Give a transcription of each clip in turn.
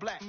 Black.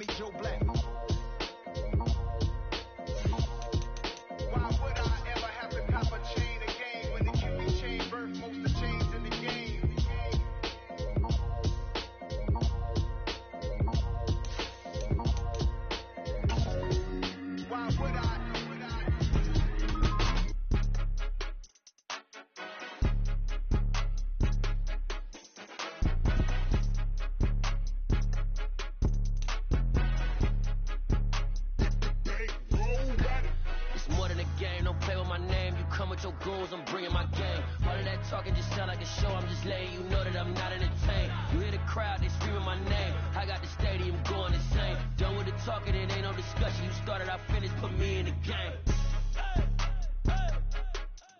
I'm bringing my game. All of that talking just sound like a show. I'm just letting you know that I'm not entertained. You hear the crowd, they screaming my name. I got the stadium going insane. Done with the talking, it ain't no discussion. You started, I finished, put me in the game.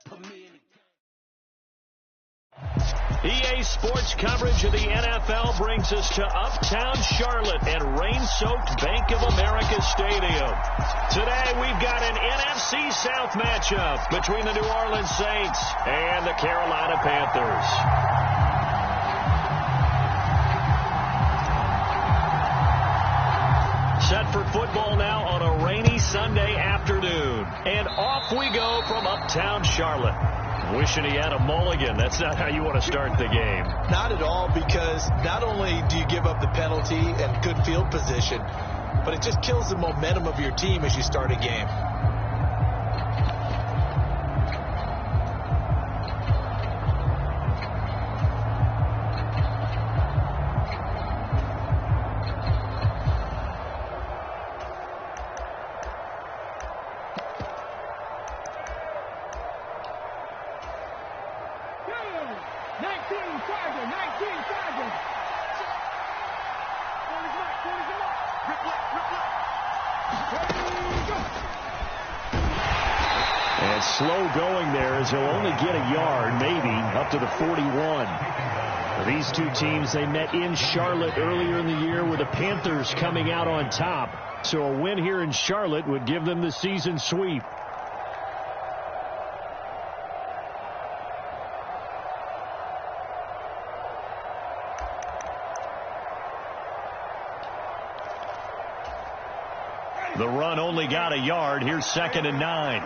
Put me in the game. EA Sports coverage of the NFL brings us to Uptown Charlotte at rain-soaked Bank of America Stadium. Today we've got an NFC South matchup between the New Orleans Saints and the Carolina Panthers. Set for football now on a rainy Sunday afternoon. And off we go from Uptown Charlotte. Wishing he had a mulligan. That's not how you want to start the game. Not at all, because not only do you give up the penalty and good field position, but it just kills the momentum of your team as you start a game. And slow going there, as he'll only get a yard, maybe, up to the 41. These two teams, they met in Charlotte earlier in the year with the Panthers coming out on top. So a win here in Charlotte would give them the season sweep. The run only got a yard. Here's 2nd and 9.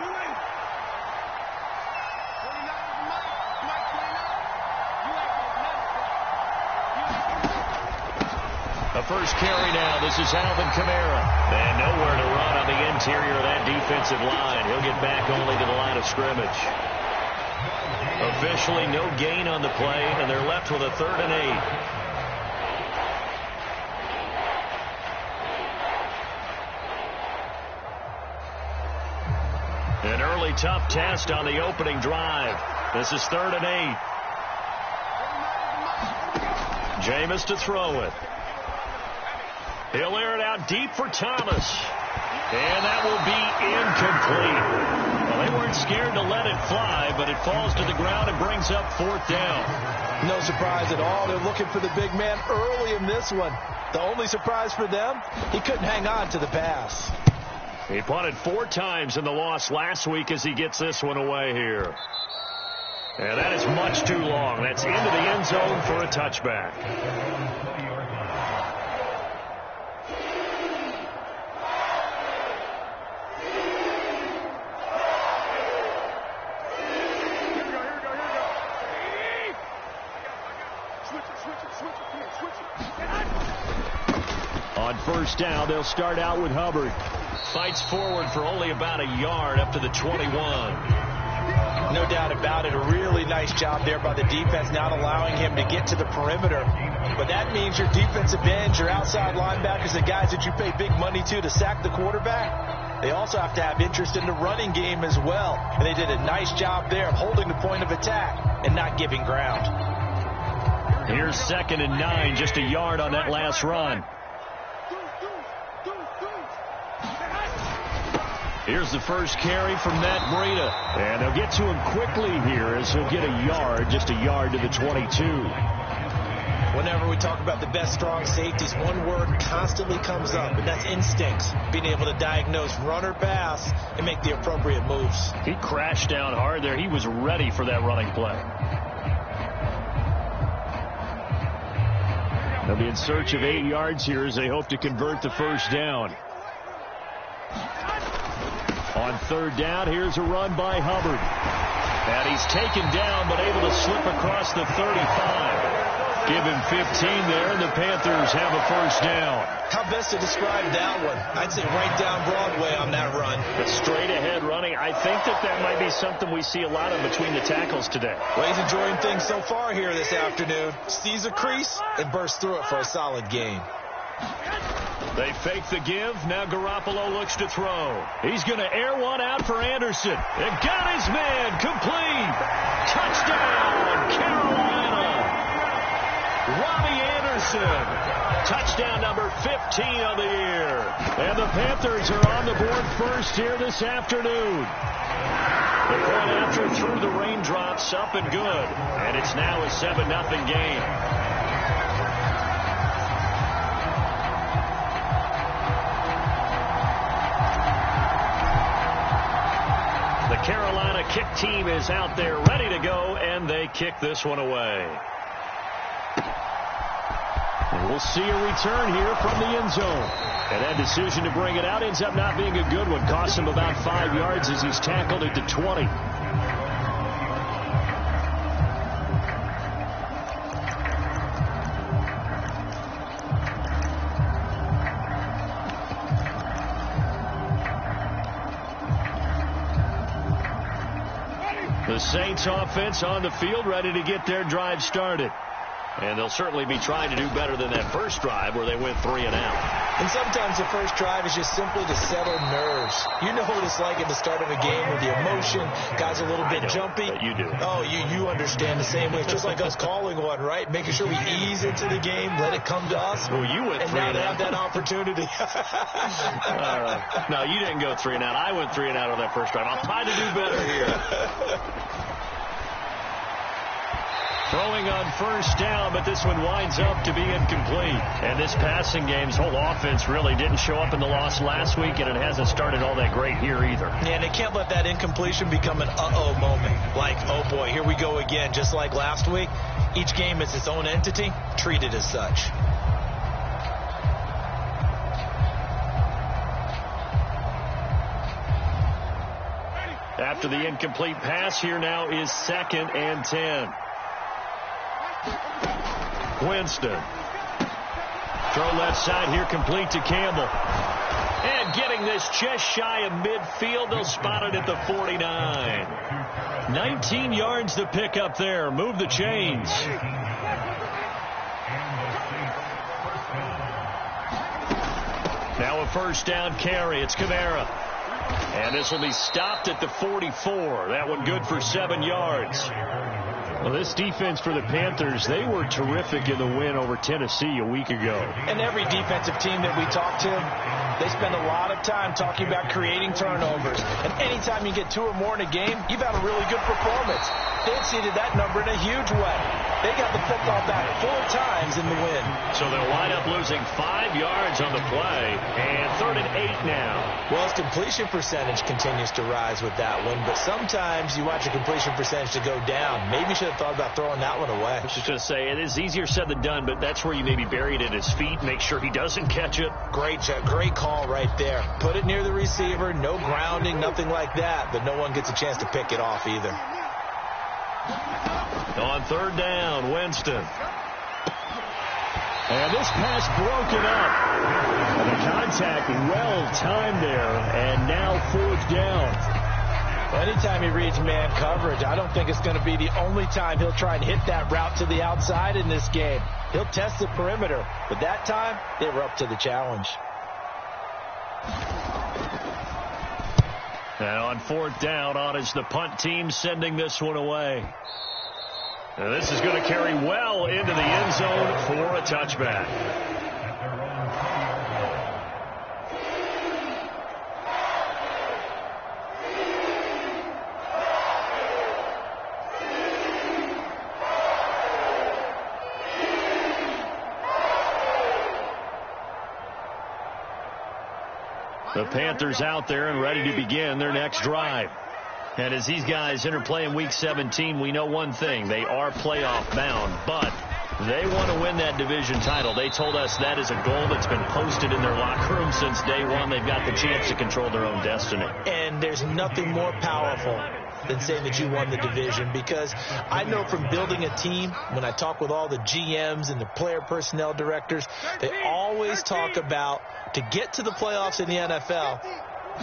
The first carry now. This is Alvin Kamara. And nowhere to run on the interior of that defensive line. He'll get back only to the line of scrimmage. Officially no gain on the play, and they're left with a 3rd and 8. An early tough test on the opening drive. This is 3rd and 8. Jameis to throw it. He'll air it out deep for Thomas. And that will be incomplete. Well, they weren't scared to let it fly, but it falls to the ground and brings up 4th down. No surprise at all. They're looking for the big man early in this one. The only surprise for them, he couldn't hang on to the pass. He punted 4 times in the loss last week as he gets this one away here. And that is much too long. That's into the end zone for a touchback. On 1st down, they'll start out with Hubbard. Fights forward for only about a yard up to the 21. No doubt about it. A really nice job there by the defense, not allowing him to get to the perimeter. But that means your defensive ends, your outside linebackers, the guys that you pay big money to sack the quarterback, they also have to have interest in the running game as well. And they did a nice job there of holding the point of attack and not giving ground. Here's 2nd and 9, just a yard on that last run. Here's the first carry from Matt Breida. And they'll get to him quickly here as he'll get a yard, just a yard to the 22. Whenever we talk about the best strong safeties, one word constantly comes up, and that's instincts. Being able to diagnose run or pass and make the appropriate moves. He crashed down hard there. He was ready for that running play. They'll be in search of 8 yards here as they hope to convert the first down. On third down, here's a run by Hubbard. And he's taken down, but able to slip across the 35. Give him 15 there, and the Panthers have a first down. How best to describe that one? I'd say right down Broadway on that run. The straight ahead running. I think that might be something we see a lot of between the tackles today. Well, he's enjoying things so far here this afternoon. Sees a crease and bursts through it for a solid gain. They fake the give. Now Garoppolo looks to throw. He's going to air one out for Anderson. And got his man. Complete. Touchdown, Carolina. Robbie Anderson. Touchdown number 15 of the year. And the Panthers are on the board first here this afternoon. The point after through the raindrops, up and good. And it's now a 7-0 game. The Carolina kick team is out there ready to go, and they kick this one away. And we'll see a return here from the end zone. And that decision to bring it out ends up not being a good one. Costs him about 5 yards as he's tackled at the 20. The Saints offense on the field, ready to get their drive started. And they'll certainly be trying to do better than that first drive where they went 3 and out. And sometimes the first drive is just simply to settle nerves. You know what it's like at the start of a game with the emotion. Guys are a little bit jumpy. But you do. Oh, you understand the same way. It's just like us calling one, right? Making sure we ease into the game, let it come to us. Well, you went 3 and out. And now they have that opportunity. All right. No, you didn't go 3 and out. I went 3 and out on that first drive. I'll try to do better here. Throwing on first down, but this one winds up to be incomplete. And this passing game's whole offense really didn't show up in the loss last week, and it hasn't started all that great here either. Yeah, and they can't let that incompletion become an uh-oh moment. Like, oh boy, here we go again. Just like last week, each game is its own entity, treated as such. After the incomplete pass, here now is 2nd and 10. Winston. Throw left side here, complete to Campbell. And getting this just shy of midfield, they'll spot it at the 49. 19 yards to pick up there. Move the chains. Now a first down carry. It's Kamara. And this will be stopped at the 44. That one good for 7 yards. Well, this defense for the Panthers, they were terrific in the win over Tennessee a week ago. And every defensive team that we talk to, they spend a lot of time talking about creating turnovers. And anytime you get 2 or more in a game, you've had a really good performance. They exceeded that number in a huge way. They got the football back 4 times in the win. So they'll wind up losing 5 yards on the play. And 3rd and 8 now. Well, his completion percentage continues to rise with that one. But sometimes you want your completion percentage to go down. Maybe you should have thought about throwing that one away. I was just going to say, it is easier said than done, but that's where you maybe bury it at his feet. Make sure he doesn't catch it. Great call right there. Put it near the receiver. No grounding, nothing like that. But no one gets a chance to pick it off either. On 3rd down, Winston. And this pass broken up. And the contact well timed there. And now 4th down. Anytime he reads man coverage, I don't think it's going to be the only time he'll try and hit that route to the outside in this game. He'll test the perimeter. But that time, they were up to the challenge. And on 4th down, on is the punt team sending this one away. And this is going to carry well into the end zone for a touchback. The Panthers out there and ready to begin their next drive. And as these guys interplay in Week 17, we know one thing. They are playoff bound, but They want to win that division title. They told us that is a goal that's been posted in their locker room since day one. They've got the chance to control their own destiny. And there's nothing more powerful than saying that you won the division, because I know from building a team, when I talk with all the GMs and the player personnel directors, they always talk about, to get to the playoffs in the NFL,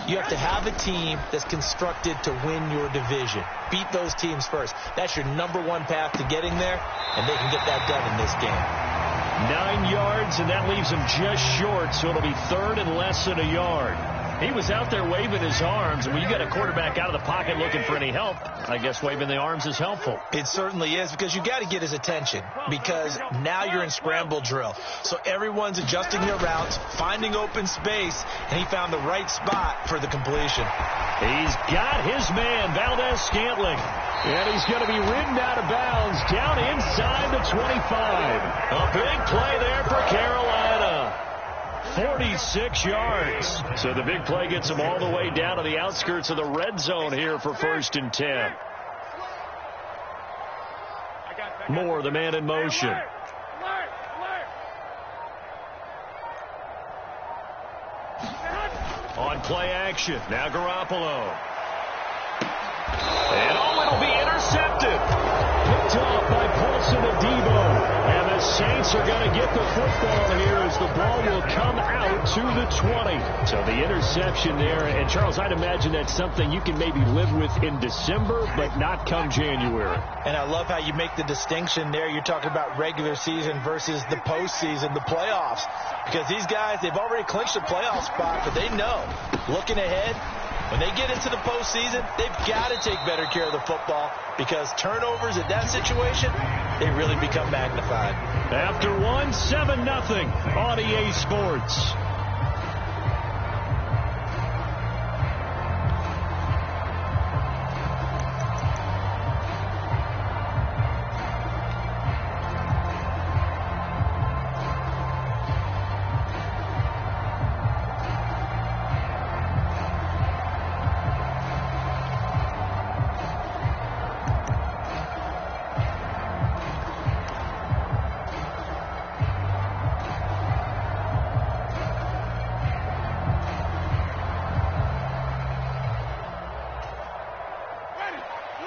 you have to have a team that's constructed to win your division. Beat those teams first. That's your number one path to getting there, and they can get that done in this game. 9 yards, and that leaves him just short, so it'll be third and less than a yard. He was out there waving his arms, and when you got a quarterback out of the pocket looking for any help, I guess waving the arms is helpful. It certainly is, because you got to get his attention, because now you're in scramble drill. So everyone's adjusting their routes, finding open space, and he found the right spot for the completion. He's got his man, Valdez-Scantling. And he's going to be ridden out of bounds down inside the 25. A big play there for Carolina. 46 yards. So the big play gets him all the way down to the outskirts of the red zone here for 1st and 10. Moore, the man in motion. On play action. Now Garoppolo. And it'll be intercepted. Picked off by Paulson Adebo. And the Saints are going to get the football here as the ball will come out to the 20. So the interception there. And, Charles, I'd imagine that's something you can maybe live with in December, but not come January. And I love how you make the distinction there. You're talking about regular season versus the postseason, the playoffs. Because these guys, they've already clinched a playoff spot, but they know, looking ahead, when they get into the postseason, they've got to take better care of the football, because turnovers in that situation, they really become magnified. After 7-0 on EA Sports.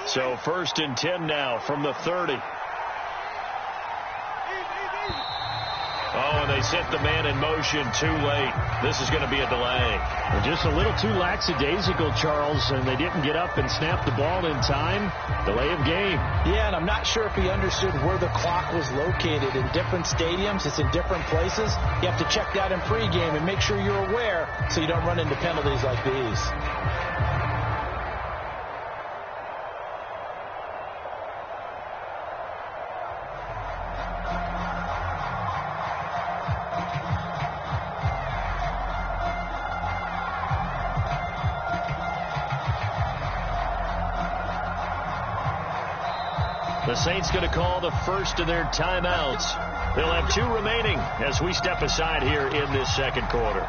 So 1st and 10 now from the 30. Oh, and they sent the man in motion too late. This is going to be a delay. Well, just a little too lackadaisical, Charles, and they didn't get up and snap the ball in time. Delay of game. Yeah, and I'm not sure if he understood where the clock was located. In different stadiums, it's in different places. You have to check that in pregame and make sure you're aware so you don't run into penalties like these. The Saints going to call the first of their timeouts. They'll have 2 remaining as we step aside here in this second quarter.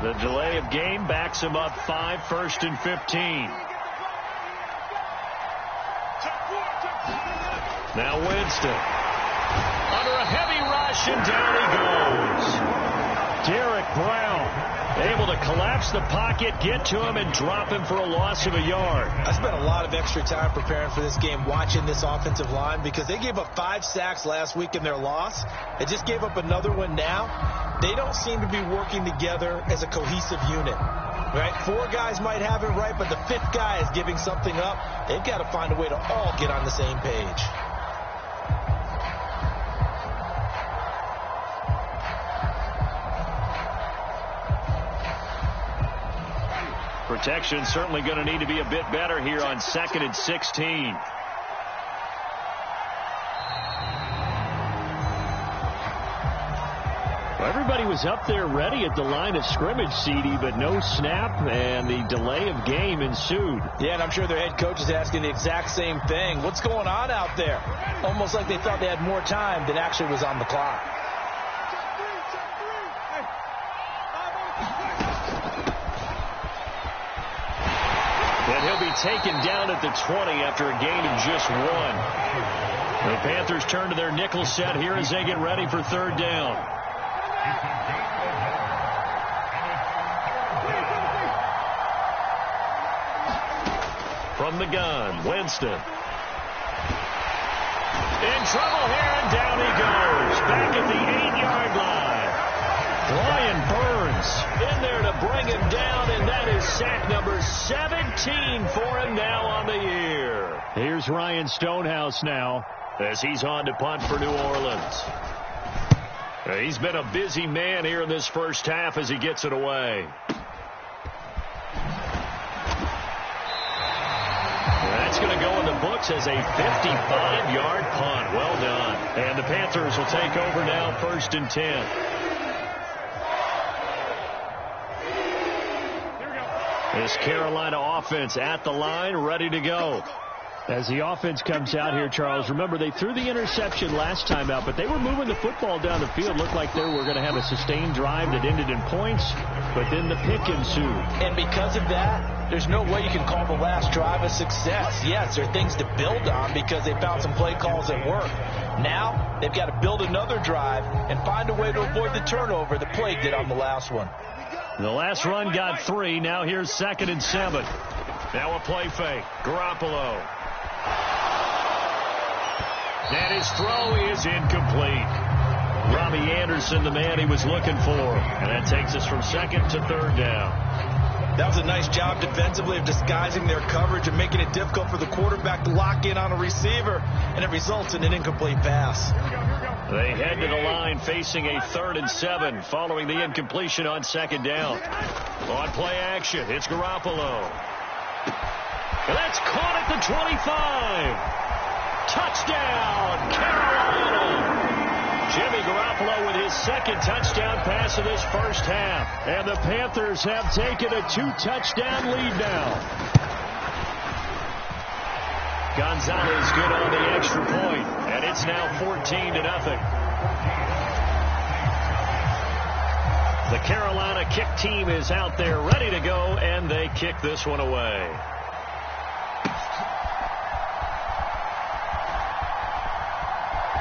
The delay of game backs him up 5, 1st and 15. Now Winston. Under a heavy rush, and down he goes. Derek Brown able to collapse the pocket, get to him, and drop him for a loss of a yard. I spent a lot of extra time preparing for this game, watching this offensive line, because they gave up 5 sacks last week in their loss. They just gave up another one now. They don't seem to be working together as a cohesive unit. Right? 4 guys might have it right, but the 5th guy is giving something up. They've got to find a way to all get on the same page. Protection certainly going to need to be a bit better here on 2nd and 16. Well, everybody everybody was up there ready at the line of scrimmage, CD, but no snap, and the delay of game ensued. Yeah, and I'm sure their head coach is asking the exact same thing. What's going on out there? Almost like they thought they had more time than actually was on the clock. And he'll be taken down at the 20 after a gain of just 1. The Panthers turn to their nickel set here as they get ready for third down. From the gun, Winston. In trouble here, and down he goes. Back at the 8-yard line. Brian Burns in there to bring him down, and that is sack number 17 for him now on the year. Here's Ryan Stonehouse now as he's on to punt for New Orleans. He's been a busy man here in this first half as he gets it away. That's going to go in the books as a 55-yard punt. Well done. And the Panthers will take over now, 1st and 10. This Carolina offense at the line, ready to go. As the offense comes out here, Charles, remember they threw the interception last time out, but they were moving the football down the field. Looked like they were going to have a sustained drive that ended in points, but then the pick ensued. And because of that, there's no way you can call the last drive a success. Yes, there are things to build on because they found some play calls that work. Now they've got to build another drive and find a way to avoid the turnover that plagued it on the last one. The last run got 3. Now here's 2nd and 7. Now a play fake. Garoppolo. And his throw is incomplete. Robbie Anderson, the man he was looking for. And that takes us from 2nd to 3rd down. That was a nice job defensively of disguising their coverage and making it difficult for the quarterback to lock in on a receiver. And it results in an incomplete pass. They head to the line facing a 3rd and 7 following the incompletion on 2nd down. On play action, it's Garoppolo. And that's caught at the 25. Touchdown, Carolina. Jimmy Garoppolo with his 2nd touchdown pass of this first half. And the Panthers have taken a 2-touchdown lead now. Gonzalez good on the extra point, and it's now 14-0. The Carolina kick team is out there ready to go, and they kick this one away.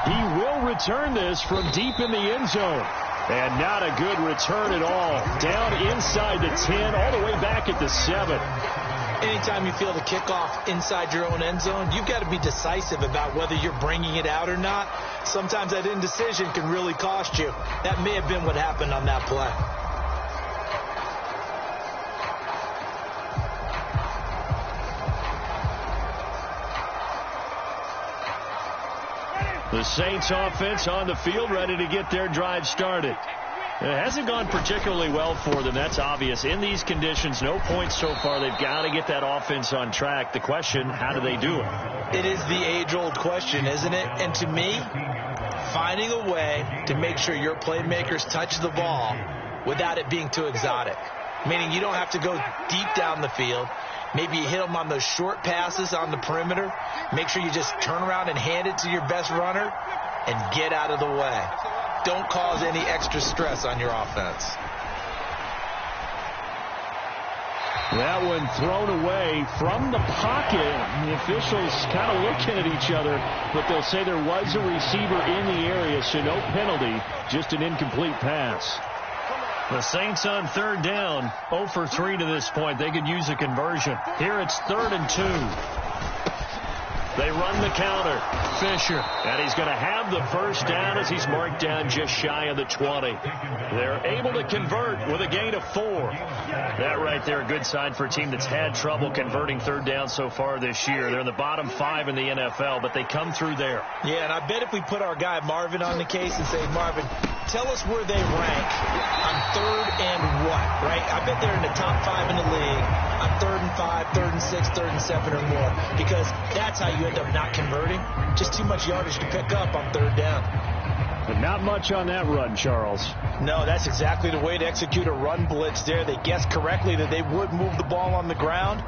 He will return this from deep in the end zone. And not a good return at all. Down inside the 10, all the way back at the 7. Anytime you feel the kickoff inside your own end zone, you've got to be decisive about whether you're bringing it out or not. Sometimes that indecision can really cost you. That may have been what happened on that play. The Saints offense on the field ready to get their drive started. It hasn't gone particularly well for them. That's obvious. In these conditions, no points so far. They've got to get that offense on track. The question, how do they do it? It is the age-old question, isn't it? And to me, finding a way to make sure your playmakers touch the ball without it being too exotic. Meaning you don't have to go deep down the field. Maybe you hit them on those short passes on the perimeter. Make sure you just turn around and hand it to your best runner and get out of the way. Don't cause any extra stress on your offense. That one thrown away from the pocket. The officials kind of looking at each other, but they'll say there was a receiver in the area, so no penalty, just an incomplete pass. The Saints on 3rd down, 0 for 3 to this point. They could use a conversion. Here it's 3rd and 2. They run the counter. Fisher. And he's going to have the first down as he's marked down just shy of the 20. They're able to convert with a gain of 4. That right there, a good sign for a team that's had trouble converting 3rd down so far this year. They're in the bottom 5 in the NFL, but they come through there. Yeah, and I bet if we put our guy Marvin on the case and say, Marvin, tell us where they rank on 3rd and what, right? I bet they're in the top 5 in the league on 3rd and 5, 3rd and 6, 3rd and 7 or more, because that's how you end up not converting. Just too much yardage to pick up on 3rd down. But not much on that run, Charles. No, that's exactly the way to execute a run blitz there. They guessed correctly that they would move the ball on the ground,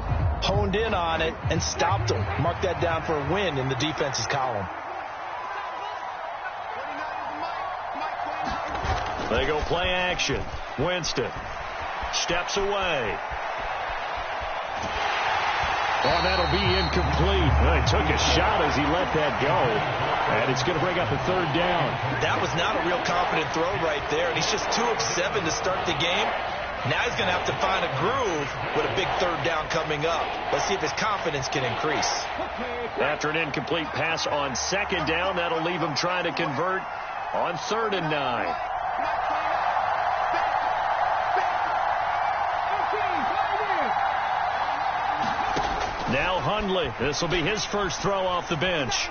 honed in on it, and stopped them. Mark that down for a win in the defense's column. They go play action. Winston steps away. Oh, that'll be incomplete. He took a shot as he let that go. And it's going to bring up a third down. That was not a real confident throw right there. And he's just 2 of 7 to start the game. Now he's going to have to find a groove with a big third down coming up. Let's see if his confidence can increase. After an incomplete pass on second down, that'll leave him trying to convert on 3rd and 9. Now Hundley. This will be his first throw off the bench.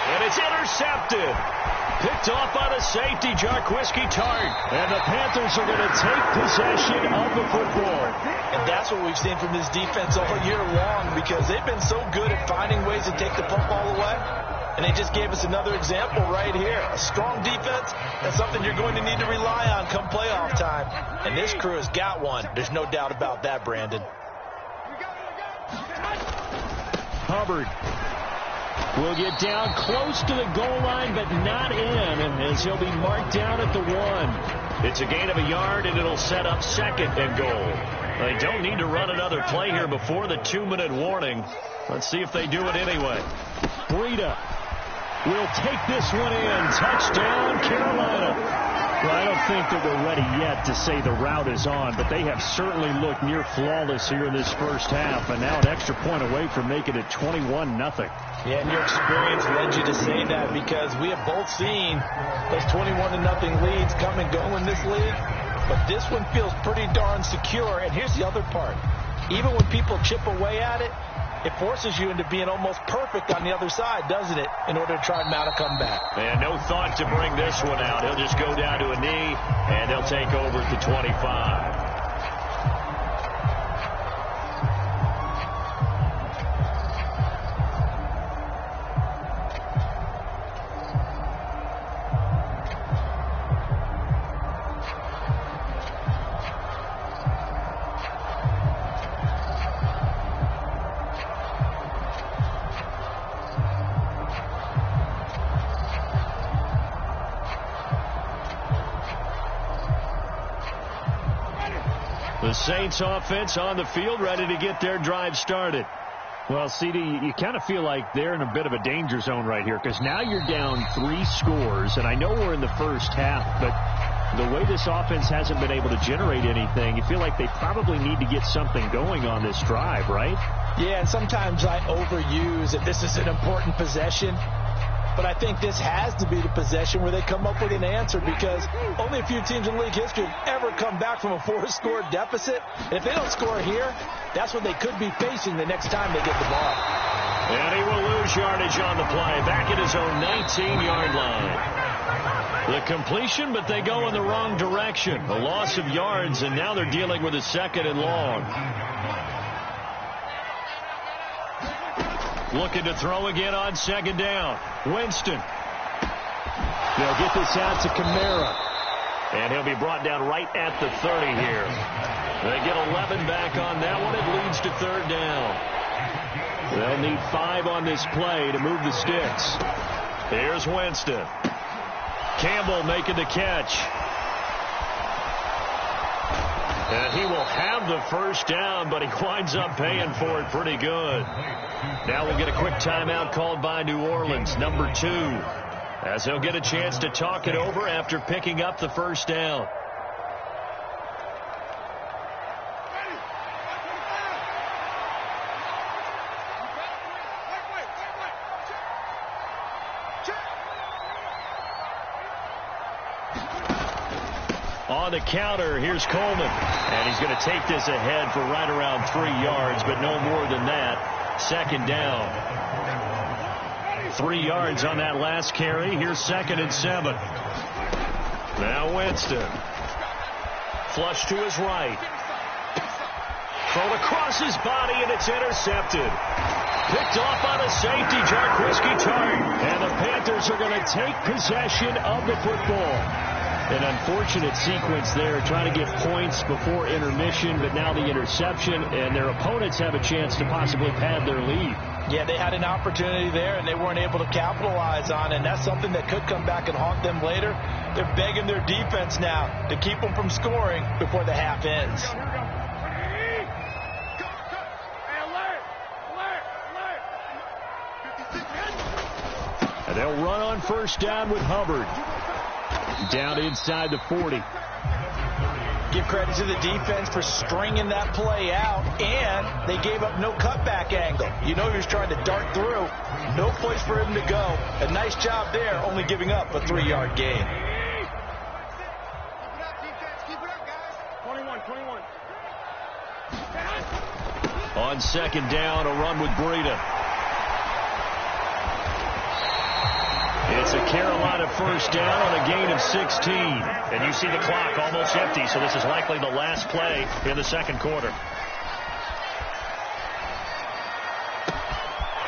And it's intercepted. Picked off by the safety, Jarquiski Tart. And the Panthers are going to take possession of the football. And that's what we've seen from this defense all year long, because they've been so good at finding ways to take the football away. And they just gave us another example right here. A strong defense, that's something you're going to need to rely on come playoff time. And this crew has got one. There's no doubt about that, Brandon. Hubbard will get down close to the goal line, but not in, as he'll be marked down at the 1. It's a gain of a yard, and it'll set up 2nd and goal. They don't need to run another play here before the 2-minute warning. Let's see if they do it anyway. Breida will take this one in. Touchdown, Carolina. Well, I don't think that we're ready yet to say the route is on, but they have certainly looked near flawless here in this first half, and now an extra point away from making it 21-0. Yeah, and your experience led you to say that, because we have both seen those 21-0 leads come and go in this league, but this one feels pretty darn secure. And here's the other part. Even when people chip away at it, it forces you into being almost perfect on the other side, doesn't it, in order to try and mount a comeback. And no thought to bring this one out. He'll just go down to a knee, and they'll take over at the 25. The Saints offense on the field, ready to get their drive started. Well, CD, you kind of feel like they're in a bit of a danger zone right here, because now you're down 3 scores, and I know we're in the first half, but the way this offense hasn't been able to generate anything, you feel like they probably need to get something going on this drive, right? Yeah, and sometimes I overuse that this is an important possession. But I think this has to be the possession where they come up with an answer, because only a few teams in league history have ever come back from a 4-score deficit. And if they don't score here, that's what they could be facing the next time they get the ball. And he will lose yardage on the play, back at his own 19-yard line. The completion, but they go in the wrong direction. A loss of yards, and now they're dealing with a 2nd and long. Looking to throw again on 2nd down. Winston. They'll get this out to Kamara. And he'll be brought down right at the 30 here. They get 11 back on that one. It leads to 3rd down. They'll need 5 on this play to move the sticks. Here's Winston. Campbell making the catch. And he will have the first down, but he winds up paying for it pretty good. Now we'll get a quick timeout called by New Orleans, number 2, as they'll get a chance to talk it over after picking up the first down. On the counter, here's Coleman. And he's going to take this ahead for right around 3 yards, but no more than that. 2nd down. 3 yards on that last carry. Here's 2nd and 7. Now Winston. Flush to his right. Thrown across his body, and it's intercepted. picked off on a safety, Jarquiski Tartt. And the Panthers are going to take possession of the football. An unfortunate sequence there, trying to get points before intermission, but now the interception, and their opponents have a chance to possibly pad their lead. Yeah, they had an opportunity there, and they weren't able to capitalize on it, and that's something that could come back and haunt them later. They're begging their defense now to keep them from scoring before the half ends. And they'll run on first down with Hubbard. Down inside the 40. Give credit to the defense for stringing that play out, and they gave up no cutback angle. You know he was trying to dart through. No place for him to go. A nice job there, only giving up a 3-yard gain. Keep it up, guys. 21. On second down, a run with Breida. It's a Carolina first down on a gain of 16. And you see the clock almost empty, so this is likely the last play in the second quarter.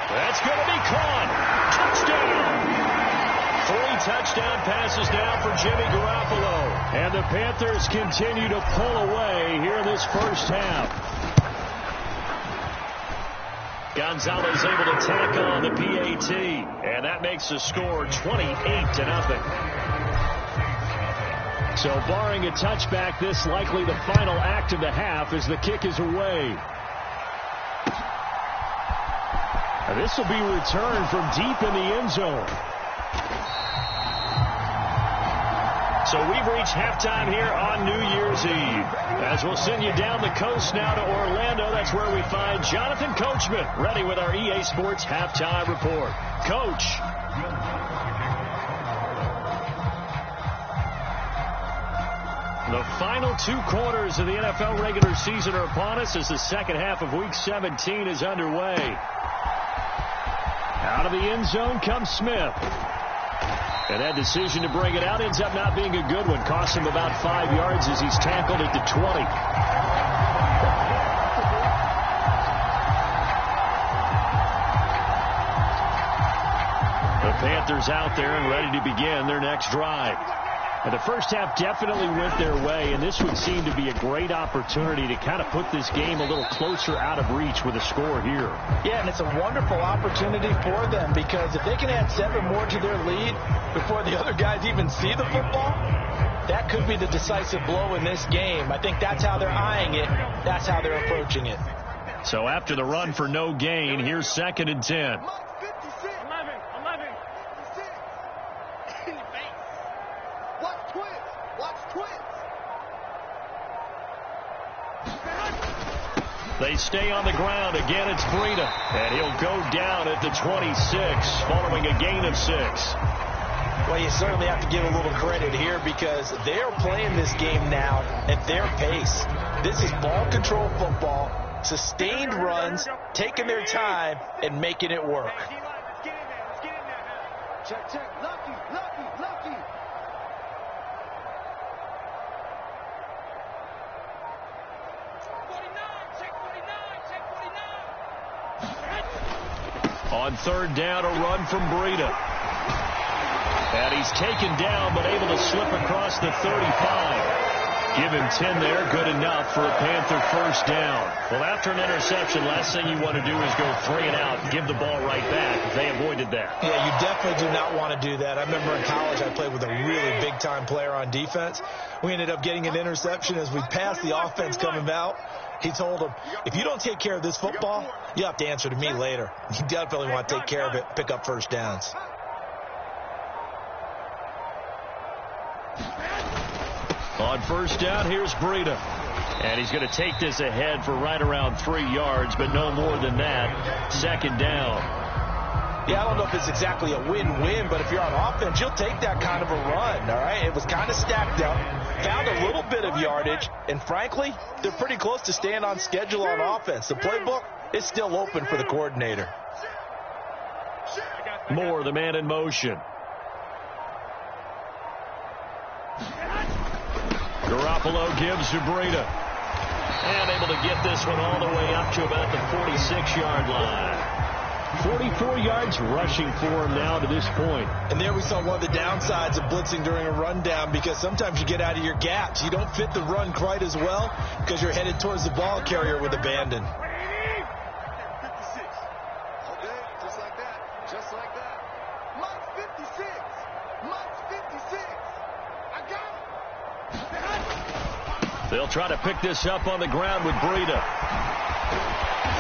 That's going to be caught. Touchdown. 3 touchdown passes now for Jimmy Garoppolo. And the Panthers continue to pull away here in this first half. Gonzalez able to tack on the PAT, and that makes the score 28-0. So barring a touchback, this likely the final act of the half as the kick is away. And this will be returned from deep in the end zone. So we've reached halftime here on New Year's Eve. As we'll send you down the coast now to Orlando, that's where we find Jonathan Coachman, ready with our EA Sports Halftime Report. Coach. The final 2 quarters of the NFL regular season are upon us as the second half of Week 17 is underway. Out of the end zone comes Smith. And that decision to bring it out ends up not being a good one. Costs him about 5 yards as he's tackled at the 20. The Panthers out there and ready to begin their next drive. And the first half definitely went their way, and this would seem to be a great opportunity to kind of put this game a little closer out of reach with a score here. Yeah, and it's a wonderful opportunity for them because if they can add 7 more to their lead before the other guys even see the football, that could be the decisive blow in this game. I think that's how they're eyeing it. That's how they're approaching it. So after the run for no gain, here's 2nd and 10. They stay on the ground. Again, it's Breida. And he'll go down at the 26 following a gain of 6. Well, you certainly have to give a little credit here because they're playing this game now at their pace. This is ball control football, sustained runs, taking their time, and making it work. Check. Lucky. On 3rd down, a run from Breida. And he's taken down, but able to slip across the 35. Give him 10 there, good enough for a Panther first down. Well, after an interception, last thing you want to do is go 3 and out and give the ball right back. They avoided that. Yeah, you definitely do not want to do that. I remember in college I played with a really big-time player on defense. We ended up getting an interception as we passed the offense coming out. He told him, if you don't take care of this football, you have to answer to me later. You definitely want to take care of it, pick up first downs. On first down, here's Breida. And he's going to take this ahead for right around 3 yards, but no more than that. 2nd down. Yeah, I don't know if it's exactly a win-win, but if you're on offense, you'll take that kind of a run, all right? It was kind of stacked up, found a little bit of yardage, and frankly, they're pretty close to staying on schedule on offense. The playbook is still open for the coordinator. Moore, the man in motion. Garoppolo gives to Breida. And able to get this one all the way up to about the 46-yard line. 44 yards rushing for him now to this point. And there we saw one of the downsides of blitzing during a rundown, because sometimes you get out of your gaps. You don't fit the run quite as well because you're headed towards the ball carrier with abandon. 56. Okay, just like that. Just like that. Mike's 56. Mike's 56. I got it. They'll try to pick this up on the ground with Breida.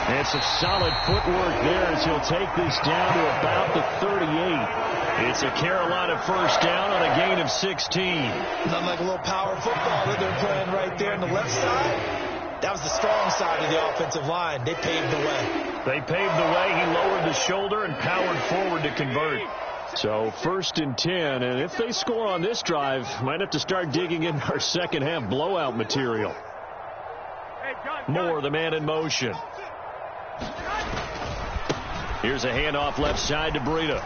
And some solid footwork there as he'll take this down to about the 38. It's a Carolina first down on a gain of 16. Not like a little power football that they're playing right there on the left side. That was the strong side of the offensive line. They paved the way. They paved the way. He lowered the shoulder and powered forward to convert. So 1st and 10, and if they score on this drive, might have to start digging in our second half blowout material. Moore, the man in motion. Here's a handoff left side to Breida.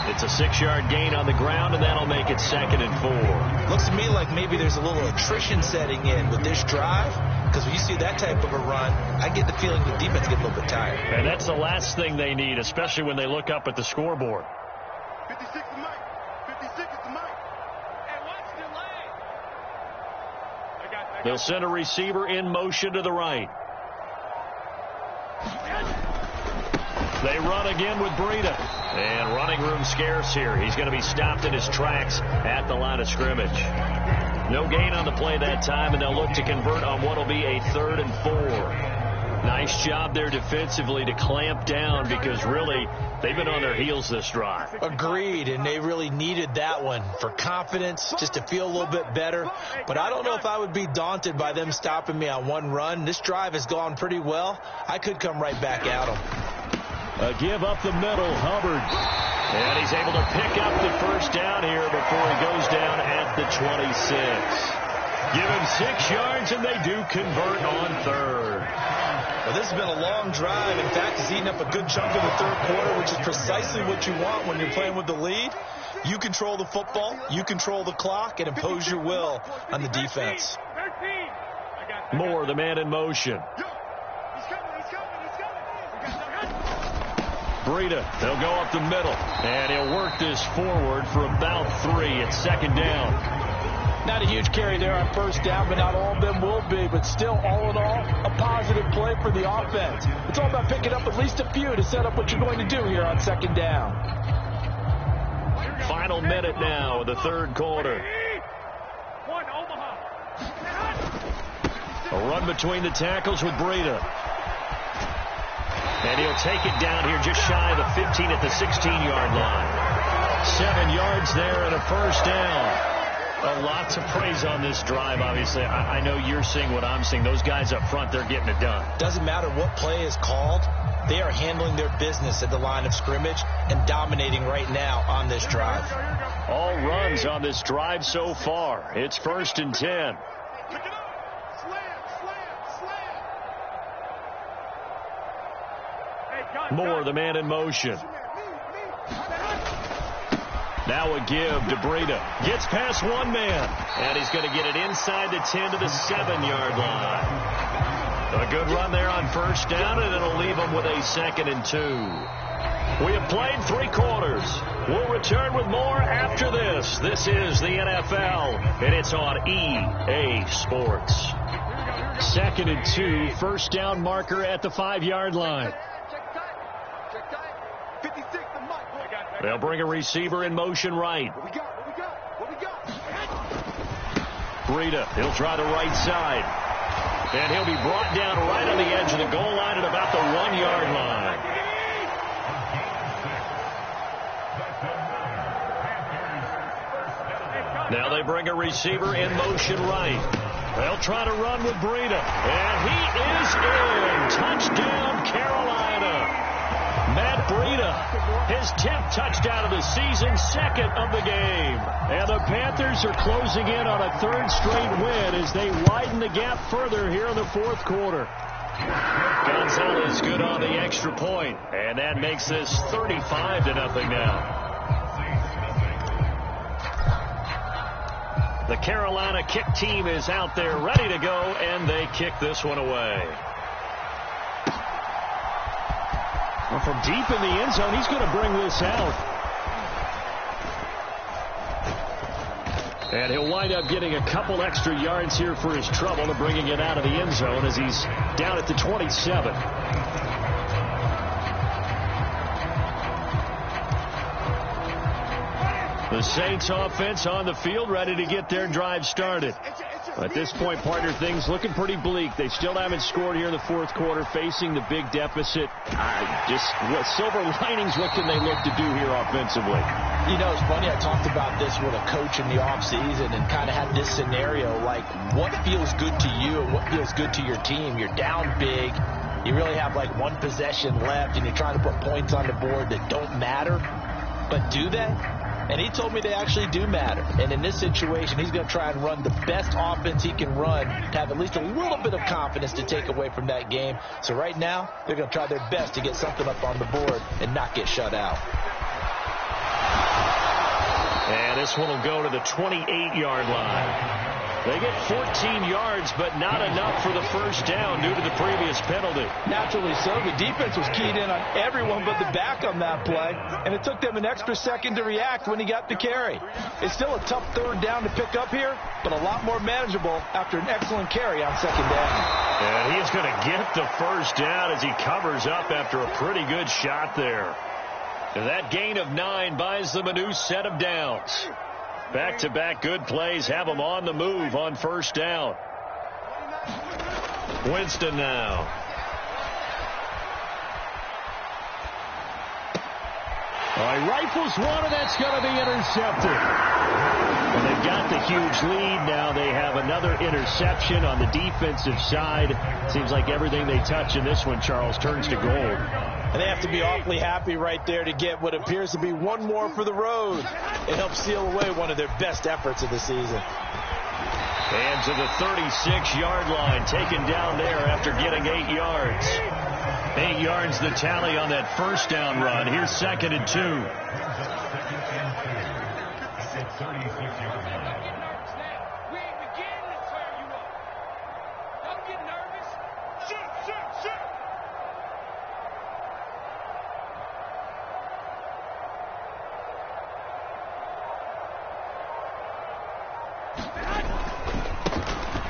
It's a 6-yard gain on the ground, and that'll make it 2nd and 4. Looks to me like maybe there's a little attrition setting in with this drive, because when you see that type of a run, I get the feeling the defense gets a little bit tired. And that's the last thing they need, especially when they look up at the scoreboard. 56 is Mike. 56 is the Mike. Hey, watch the leg. They'll send a receiver in motion to the right. They run again with Breida. And running room scarce here. He's going to be stopped in his tracks at the line of scrimmage. No gain on the play that time, and they'll look to convert on what will be a 3rd and 4. Nice job there defensively to clamp down, because really they've been on their heels this drive. Agreed, and they really needed that one for confidence, just to feel a little bit better. But I don't know if I would be daunted by them stopping me on one run. This drive has gone pretty well. I could come right back at them. A give up the middle, Hubbard. And he's able to pick up the first down here before he goes down at the 26. Give him 6 yards, and they do convert on 3rd. Well, this has been a long drive. In fact, it's eaten up a good chunk of the 3rd quarter, which is precisely what you want when you're playing with the lead. You control the football, you control the clock, and impose your will on the defense. Moore, the man in motion. Breida, they'll go up the middle, and he'll work this forward for about 3. It's 2nd down. Not a huge carry there on 1st down, but not all of them will be. But still, all in all, a positive play for the offense. It's all about picking up at least a few to set up what you're going to do here on 2nd down. Final minute now of the 3rd quarter. A run between the tackles with Breida. And he'll take it down here just shy of the 15 at the 16-yard line. 7 yards there and a first down. A lot to praise on this drive, obviously. I know you're seeing what I'm seeing. Those guys up front, they're getting it done. Doesn't matter what play is called. They are handling their business at the line of scrimmage and dominating right now on this drive. All runs on this drive so far. It's 1st and 10. Moore, the man in motion. Now a give to Breida. Gets past one man. And he's going to get it inside the 10 to the 7-yard line. A good run there on 1st down, and it'll leave them with a 2nd and 2. We have played 3 quarters. We'll return with more after this. This is the NFL, and it's on EA Sports. 2nd and 2, first down marker at the 5-yard line. They'll bring a receiver in motion right. Breida, he'll try the right side. And he'll be brought down right on the edge of the goal line at about the 1-yard line. Now they bring a receiver in motion right. They'll try to run with Breida. And he is in. Touchdown, Carolina. Matt Breida, his 10th touchdown of the season, 2nd of the game. And the Panthers are closing in on a 3rd straight win as they widen the gap further here in the 4th quarter. Gonzalez good on the extra point, and that makes this 35-0 now. The Carolina kick team is out there ready to go, and they kick this one away. And from deep in the end zone, he's going to bring this out. And he'll wind up getting a couple extra yards here for his trouble to bringing it out of the end zone as he's down at the 27. The Saints offense on the field, ready to get their drive started. At this point, partner, things looking pretty bleak. They still haven't scored here in the fourth quarter, facing the big deficit. Silver linings, what can they look to do here offensively? You know, it's funny, I talked about this with a coach in the offseason and kind of had this scenario, like what feels good to you and what feels good to your team. You're down big. You really have like one possession left, and you're trying to put points on the board that don't matter. But do they? And he told me they actually do matter. And in this situation, he's going to try and run the best offense he can run to have at least a little bit of confidence to take away from that game. So right now, they're going to try their best to get something up on the board and not get shut out. And this one will go to the 28-yard line. They get 14 yards, but not enough for the first down due to the previous penalty. Naturally so. The defense was keyed in on everyone but the back on that play, and it took them an extra second to react when he got the carry. It's still a tough third down to pick up here, but a lot more manageable after an excellent carry on second down. And he's going to get the first down as he covers up after a pretty good shot there. And that gain of 9 buys them a new set of downs. Back-to-back good plays have them on the move on first down. Winston now. He rifles one, and that's going to be intercepted. And they've got the huge lead. Now they have another interception on the defensive side. Seems like everything they touch in this one, Charles, turns to gold. And they have to be awfully happy right there to get what appears to be one more for the road. It helps seal away one of their best efforts of the season. And to the 36-yard line, taken down there after getting 8 yards. 8 yards the tally on that first down run. Here's 2nd and 2.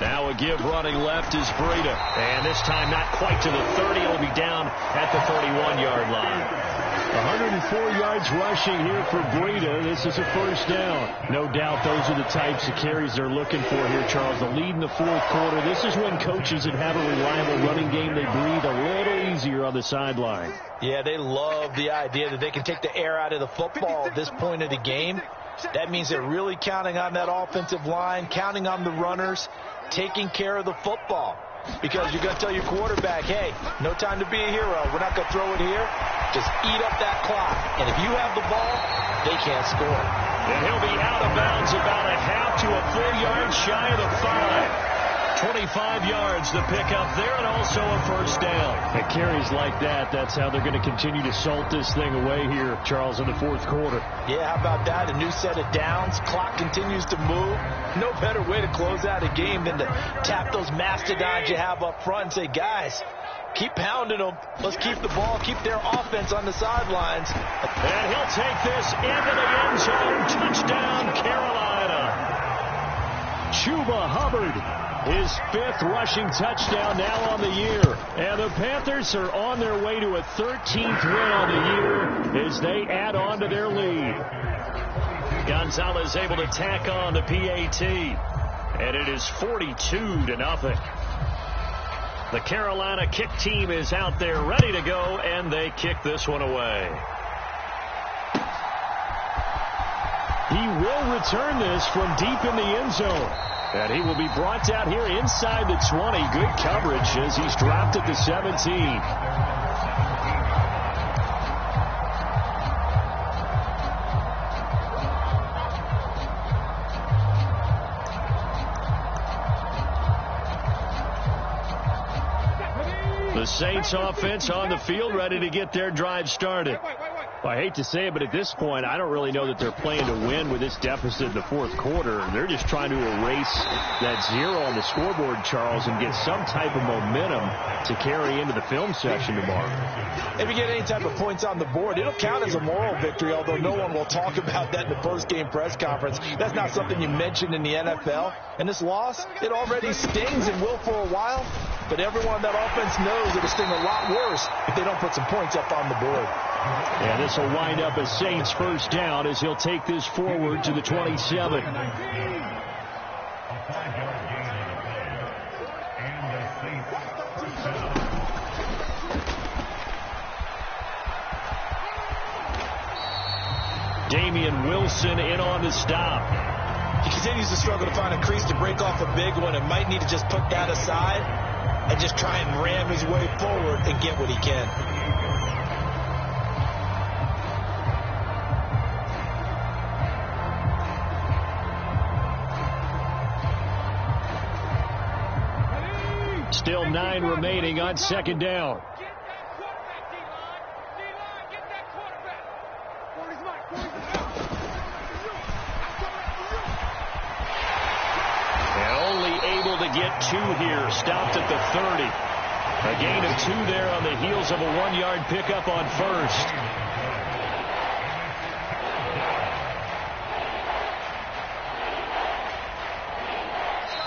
Now a give running left is Breida. And this time not quite to the 30. It'll be down at the 31-yard line. 104 yards rushing here for Breida. This is a first down. No doubt those are the types of carries they're looking for here, Charles. The lead in the fourth quarter. This is when coaches that have a reliable running game, they breathe a little easier on the sideline. Yeah, they love the idea that they can take the air out of the football at this point of the game. That means they're really counting on that offensive line, counting on the runners, taking care of the football. Because you're going to tell your quarterback, hey, no time to be a hero. We're not going to throw it here. Just eat up that clock. And if you have the ball, they can't score. And he'll be out of bounds about a half to a full yard shy of the 5. 25 yards to pick up there, and also a first down. At carries like that, that's how they're going to continue to salt this thing away here, Charles, in the fourth quarter. Yeah, how about that? A new set of downs. Clock continues to move. No better way to close out a game than to tap those mastodons you have up front and say, guys, keep pounding them. Let's keep the ball, keep their offense on the sidelines. And he'll take this into the end zone. Touchdown, Carolina. Chuba Hubbard, his 5th rushing touchdown now on the year. And the Panthers are on their way to a 13th win on the year as they add on to their lead. Gonzalez able to tack on the PAT. And it is 42-0. The Carolina kick team is out there ready to go, and they kick this one away. He will return this from deep in the end zone. And he will be brought down here inside the 20. Good coverage as he's dropped at the 17. The Saints offense on the field, ready to get their drive started. Well, I hate to say it, but at this point, I don't really know that they're playing to win with this deficit in the fourth quarter. They're just trying to erase that 0 on the scoreboard, Charles, and get some type of momentum to carry into the film session tomorrow. If you get any type of points on the board, it'll count as a moral victory, although no one will talk about that in the post-game press conference. That's not something you mentioned in the NFL. And this loss, it already stings and will for a while, but everyone on that offense knows it'll sting a lot worse if they don't put some points up on the board. And this will wind up a Saints first down as he'll take this forward to the 27. Damian Wilson in on the stop. He continues to struggle to find a crease to break off a big one and might need to just put that aside and just try and ram his way forward and get what he can. Still 9 remaining on second down. And only able to get 2 here. Stopped at the 30. A gain of 2 there on the heels of a 1-yard pickup on first.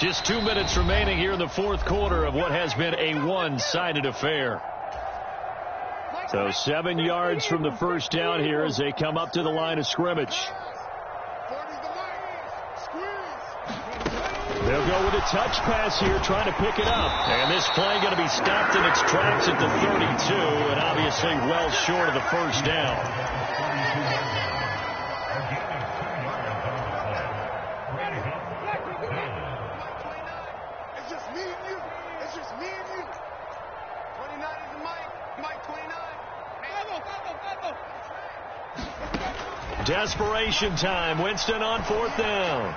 Just 2 minutes remaining here in the fourth quarter of what has been a one-sided affair. So 7 yards from the first down here as they come up to the line of scrimmage. They'll go with a touch pass here, trying to pick it up. And this play going to be stopped in its tracks at the 32, and obviously well short of the first down. Desperation time. Winston on fourth down.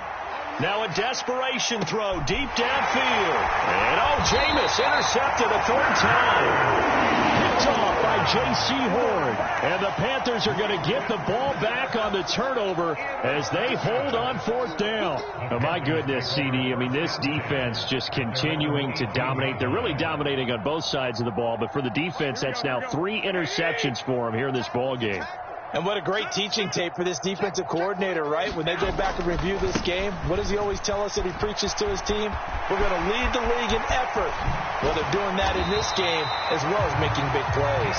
Now a desperation throw deep downfield. And Jameis intercepted a 3rd time. Picked off by J.C. Horn. And the Panthers are going to get the ball back on the turnover as they hold on 4th down. Oh, my goodness, CD. I mean, this defense just continuing to dominate. They're really dominating on both sides of the ball. But for the defense, that's now 3 interceptions for them here in this ball game. And what a great teaching tape for this defensive coordinator, right? When they go back and review this game, what does he always tell us that he preaches to his team? We're going to lead the league in effort. Well, they're doing that in this game as well as making big plays.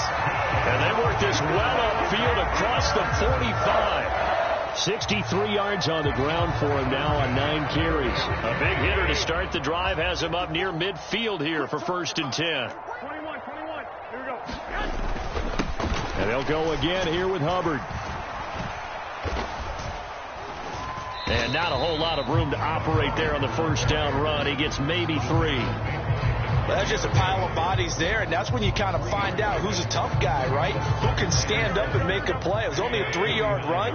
And they work this well upfield across the 45. 63 yards on the ground for him now on 9 carries. A big hitter to start the drive has him up near midfield here for 1st and 10. 21. Here we go. And they'll go again here with Hubbard. And not a whole lot of room to operate there on the first down run. He gets maybe 3. Well, that's just a pile of bodies there, and that's when you kind of find out who's a tough guy, right? Who can stand up and make a play. It was only a 3-yard run,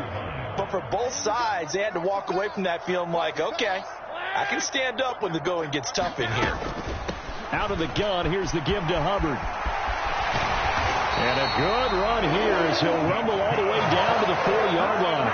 but for both sides, they had to walk away from that feeling like, okay, I can stand up when the going gets tough in here. Out of the gun, here's the give to Hubbard. And a good run here as he'll rumble all the way down to the 4-yard line.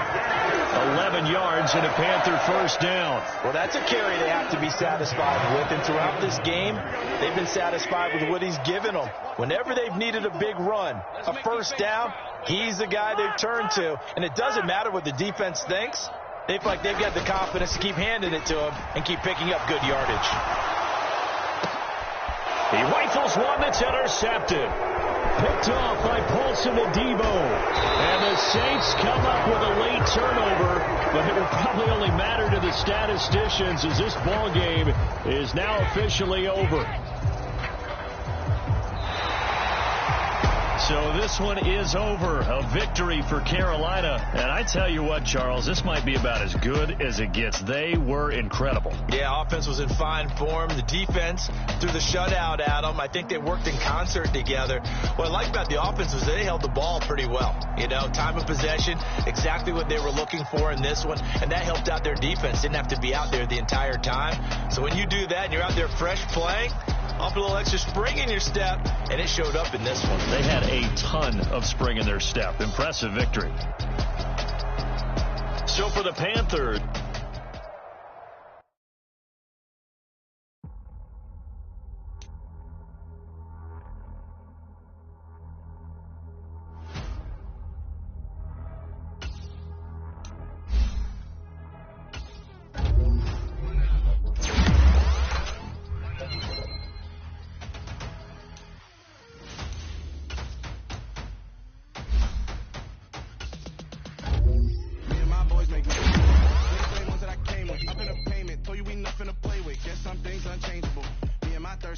11 yards and a Panther first down. Well, that's a carry they have to be satisfied with. And throughout this game, they've been satisfied with what he's given them. Whenever they've needed a big run, a first down, he's the guy they've turned to. And it doesn't matter what the defense thinks. They feel like they've got the confidence to keep handing it to him and keep picking up good yardage. He rifles one that's intercepted. Picked off by Paulson Adebo. And the Saints come up with a late turnover, but it will probably only matter to the statisticians as this ball game is now officially over. So this one is over. A victory for Carolina. And I tell you what, Charles, this might be about as good as it gets. They were incredible. Yeah, offense was in fine form. The defense threw the shutout at them. I think they worked in concert together. What I like about the offense was they held the ball pretty well. You know, time of possession, exactly what they were looking for in this one. And that helped out their defense. Didn't have to be out there the entire time. So when you do that and you're out there fresh playing, Off a little extra spring in your step, and it showed up in this one. They had a ton of spring in their step. Impressive victory. So for the Panthers,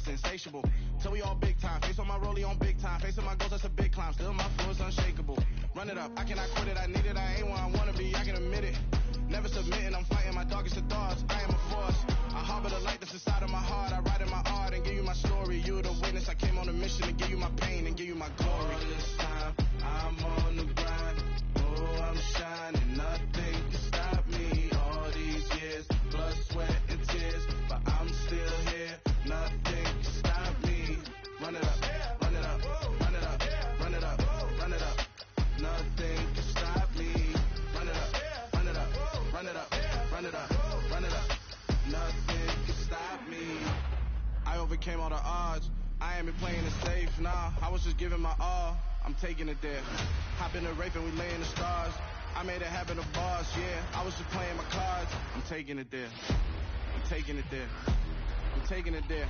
insatiable. Till we all big time. Face on my rollie on big time. Facing my goals, that's a big climb. Still my flow is unshakable. Run it up, I cannot quit it. I need it, I ain't where I wanna be, I can admit it. Never submitting, I'm fighting my darkest of thoughts. I am a force. I harbor the light that's inside of my heart. I write in my art and give you my story. You the witness, I came on a mission to give you my pain and give you my glory. All this time, I'm on the grind. Oh, I'm shining, nothing can stop me. All these years, blood, sweat, and tears. But I'm still here, nothing can stop me. Run it up, run it up, run it up, run it up, run it up. Nothing can stop me. Run it up, run it up, run it up, run it up, run it up. Nothing can stop me. I overcame all the odds. I ain't been playing it safe, nah. I was just giving my all. I'm taking it there. Hop in the rape and we lay in the stars. I made it happen to boss, yeah. I was just playing my cards. I'm taking it there. I'm taking it there. I'm taking it there.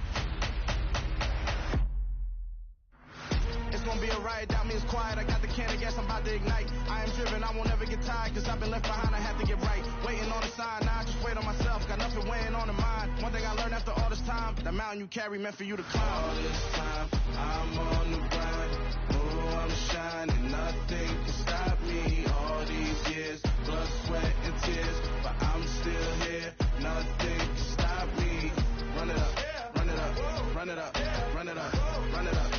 It's gonna be a riot, doubt me it's quiet. I got the can of gas, I'm about to ignite. I am driven, I won't ever get tired, cause I've been left behind, I have to get right. Waiting on the sign, now I just wait on myself. Got nothing weighing on the mind. One thing I learned after all this time, that mountain you carry meant for you to climb. All this time, I'm on the grind. Oh, I'm shining, nothing can stop me. All these years, blood, sweat, and tears. But I'm still here, nothing can stop me. Run it up, run it up, run it up, run it up, run it up.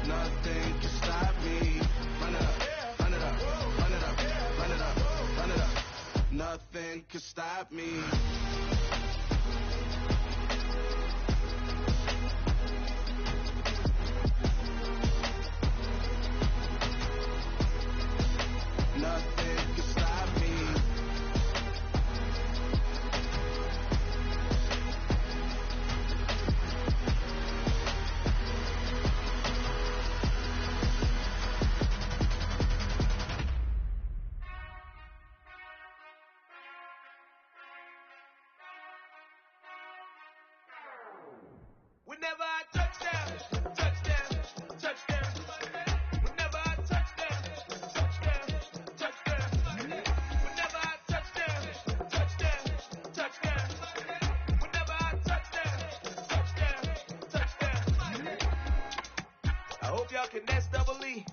Nothing can stop me. Run it up, run it up, run it up, run it up, run it up. Nothing can stop me. Nothing can stop me. Whenever I touchdown, touchdown, touchdown. Whenever I touchdown, touchdown, touchdown. Whenever I touchdown, touchdown, touchdown. Whenever I touchdown, touchdown, touchdown. I hope y'all can nest double E,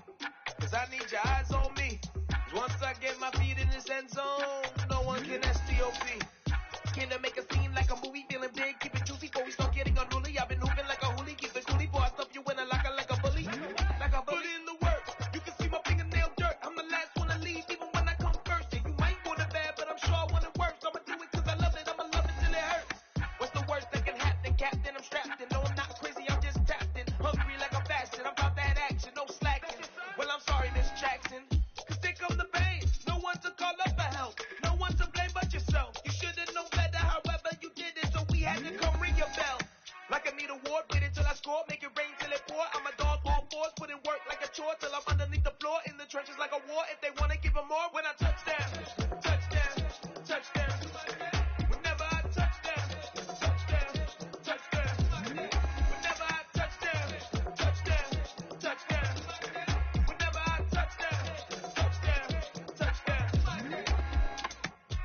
cause I need your eyes on me. Once I get my feet in this end zone, no one can STOP. Can I make a scene like a movie, feeling big, keep it juicy before we start getting unruly. I've been hooping like a hoolie, keep it coolie, boy, I stuff you in a locker like a bully. Like a bully. Put in the work, you can see my fingernail dirt. I'm the last one to leave, even when I come first. And you might want it bad, but I'm sure I want it worse. I'ma do it cause I love it, I'ma love it till it hurts. What's the worst that can happen, Captain? I'm strapped in, no I'm not crazy, I'm just tapped in. Hungry like I'm fasting, I'm about that action, no slacking. Well, I'm sorry, Miss Jackson, cause there come the pain. No one to call up for help, no one to blame but yourself. You should've known better, however you did it, so we had to come ring your bell. Like I need a award, wait until I score, make it rain till it pour. I'm a dog, all fours, put in work like a chore till I'm underneath the floor, in the trenches like a war. If they wanna give them more, when I touchdown, touchdown, touchdown. Whenever I touchdown, touchdown, touchdown. Whenever I touchdown, touchdown, touchdown. Whenever I touchdown, touchdown, touchdown.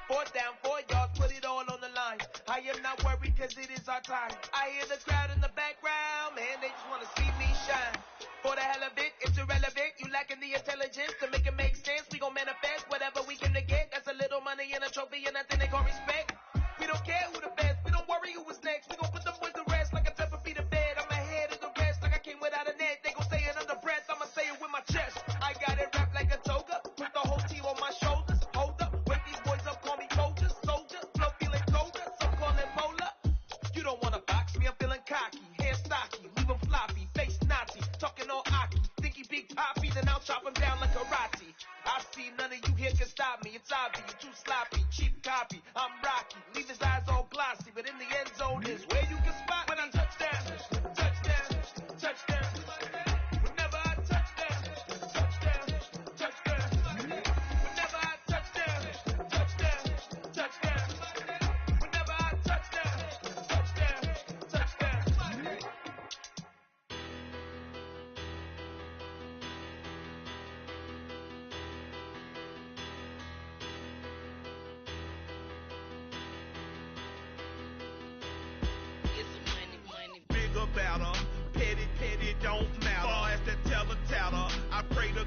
Fourth down, 4 yards, put it all on the line. I am not worried cause it is our time. I hear the crowd in the background, man, they just wanna see me shine. For the hell of it, it's irrelevant. You lacking the intelligence to make it make sense. We gon' manifest whatever we can to get. That's a little money and a trophy and nothing they call respect. We don't care who the best, we don't worry who was next. We gon' put them boys to rest like a temper feet of bed. I'm ahead of the rest like I came without a net. They gon' say it under breath, I'ma say it with my chest. I got it wrapped like a toga, put the whole team on my shoulders. Hold up, wake these boys up, call me soldier, soldier. Flow feeling colder, some call it polar. You don't wanna box me, I'm feeling cocky, hair stocky.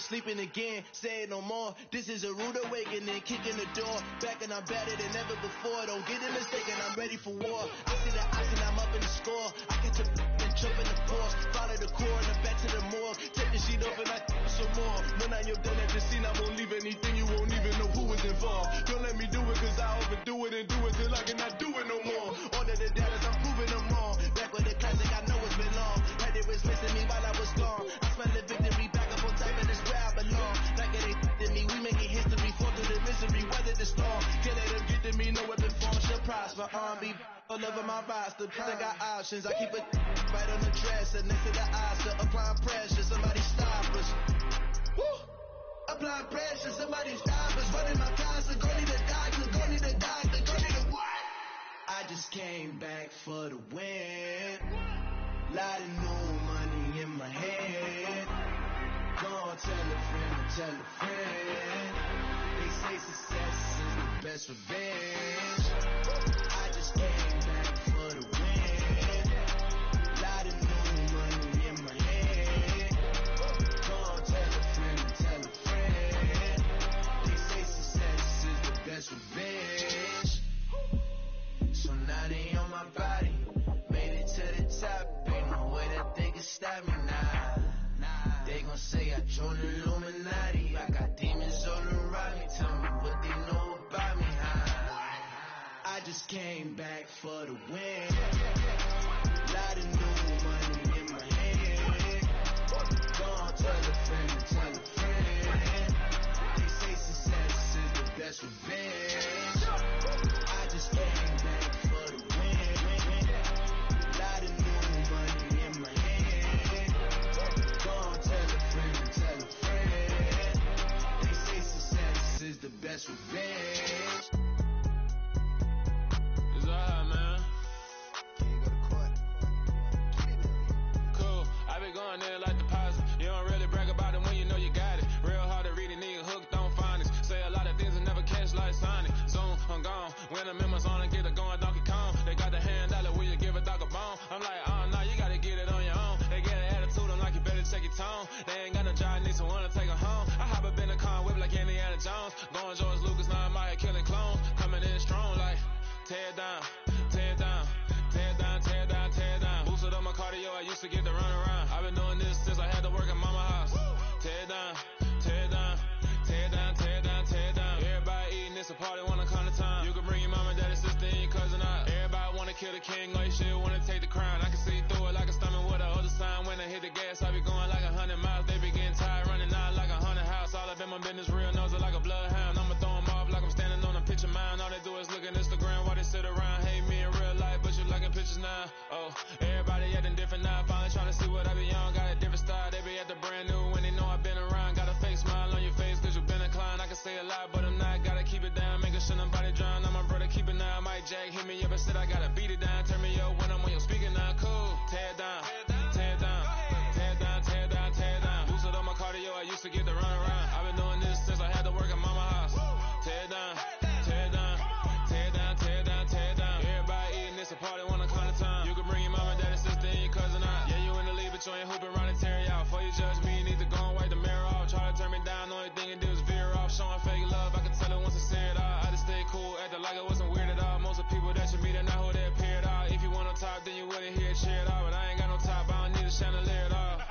was sleeping again, say it no more. This is a rude awakening, kicking the door. Back and I'm better than ever before. Don't get it mistaken, I'm ready for war. I see the oxen, I'm up in the score. I catch a and jump in the force. Follow the core and then back to the morgue. Take the sheet off and I some more. When I am done at the scene, I won't leave anything. You won't even know who was involved. Don't let me do it, cause I overdo it and do it till I cannot do it no more. All of the doubters, I'm proving them wrong. Back with the classic, I know it's been long. Had it was missing me while I was gone. I smell the victory, back up on time, and it's where I belong. Like it ain't to me, we making history, fall through the misery, weather the storm. Can't let them get to me, no weapon form shall prosper. R&B all over my roster, I got options. I keep it right on the dresser, next to the Oscar, applying pressure. Somebody stop us. Woo! Applying pressure, somebody stop us. Running my casa, go need a doctor, go need a doctor, go need a what? I just came back for the win. Lot of new money in my head. Go tell a friend, tell a friend. They say success is the best revenge. I just came back for the win. Lot of new money in my head. Go tell a friend, they say success is the best revenge. So now they on my body, made it to the top. Ain't no way that they can stop me now. They gon' say I joined the Illuminati. I got demons all around me. Tell me what they know about me, I just came back for the win. Lot of new money in my head. Go tell a friend, they say success is the best revenge. I just came back for the win. Lot of new money in my head. Go tell a friend, they say success is the best revenge. It's alright, man. Cool, I been going there like deposit. You don't really brag about it when you know you got it. Real hard to read a nigga hooked on phonics. Say a lot of things and never catch like Sonic. Zoom, I'm gone. When the members on and get a going Donkey Kong. They got the $100, will you give a dog a bone? I'm like, oh no, you gotta get it on your own. They get an attitude, I'm like, you better check your tone. They ain't got no job, need someone to take her home. I hop up in the car, whip like Indiana Jones. Going George Lucas, now I'm out here killing clones. Coming in strong like, tear down, tear down, tear down, tear down, tear down. Boosted up my cardio, I used to get to run around. I've been doing this since I had to work at mama house. Tear down, tear down, tear down, tear down, tear down. Everybody eating, it's a party, wanna come to time. You can bring your mama, daddy, sister, and your cousin out. Everybody wanna kill the king, or you shit wanna take the crown. I can see through it like a stomach with a other sign. When I hit the gas, I be going like 100 miles. They be getting tired, running out like 100 house. All up in my business, real nose it like a bloodhound. I'ma throw them off like I'm standing on a picture mound. All they do is look at Instagram while they sit around. Hate me in real life, but you liking pictures now. Oh, everybody acting different now. Finally trying to see what I be on. Got a different style, they be at the brand new when they know I've been around. Got a fake smile on your face cause you been inclined. I can say a lot, but I'm not. Gotta keep it down, making sure nobody drown. I'm my brother, keep it now. Mike Jack hit me up and said I gotta beat it down. Turn me up when I'm on your speaker now. Cool, tear down, tear down, tear down, tear down, tear down. Boosted up my cardio, I used to get to run around. I've been doing this since I had to work at mama house. Tear down, tear down, tear down, tear down, tear down. Everybody eating, it's a party, wanna come to time. You can bring your mama, daddy, sister, and your cousin out. Yeah, you in the league, but you ain't hooping around and tear you out. Before you judge me, you need to go and wipe the mirror off. Try to turn me down, only thing it did was veer off. Showing fake love, I can tell it once I see it all. I just stay cool, acting like it wasn't weird at all. Most of the people that you meet are not who they appear at all. If you want on top, then you wouldn't hear it cheer at all. But I ain't got no top, I don't need a chandelier at all.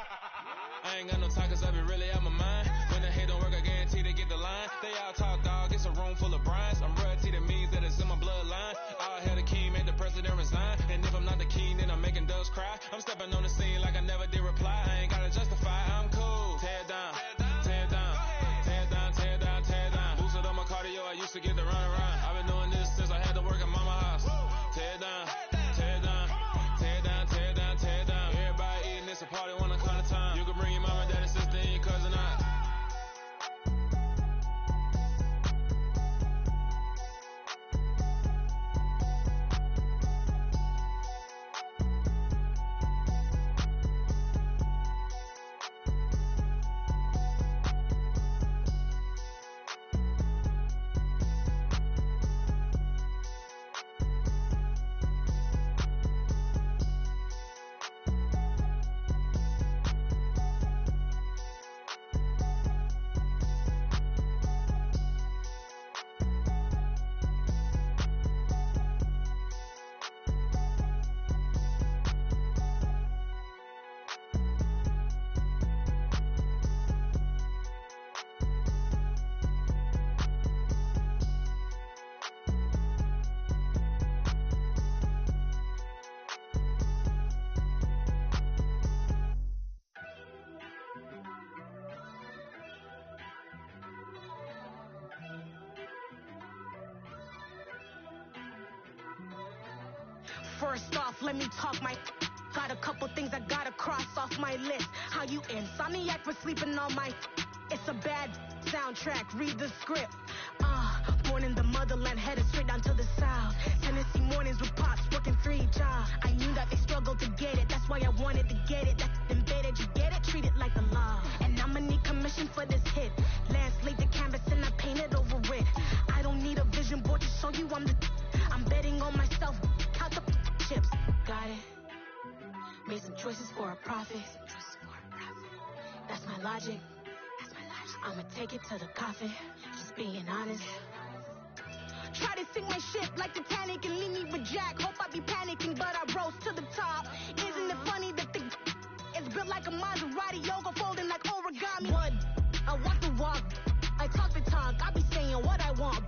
I ain't got no talk cause I be really out my mind. When the hate don't work, I guarantee they get the line. They all talk dog, it's a room full of brinds. I'm royalty, that means that it's in my bloodline. All hell the king, made the president resign. And if I'm not the king, then I'm making doves cry. I'm stepping on the scene like I never did reply. I ain't gotta justify, I'm cool. Tear down, tear down, tear down, tear down, tear down. Boosted First off, let me talk my. Got a couple things I gotta cross off my list. How you insomniac for sleeping on my. It's a bad soundtrack, read the script. Born in the motherland, headed straight down to the south. Tennessee mornings with pops, working 3 jobs. I knew that they struggled to get it, that's why I wanted to get it. That embedded, you get it, treat it like the law. And I'ma need commission for this hit. Lance laid the canvas and I painted over it. I don't need a vision board to show you I'm betting on myself, count the chips. Got it. Made some choices for a profit. That's my logic. I'ma take it to the coffin, just being honest. Try to sink my ship like Titanic and leave me with Jack. Hope I be panicking, but I rose to the top. Isn't it funny that the it's built like a Maserati, yoga folding like origami? What? I walk the walk, I talk the talk, I be saying what I want.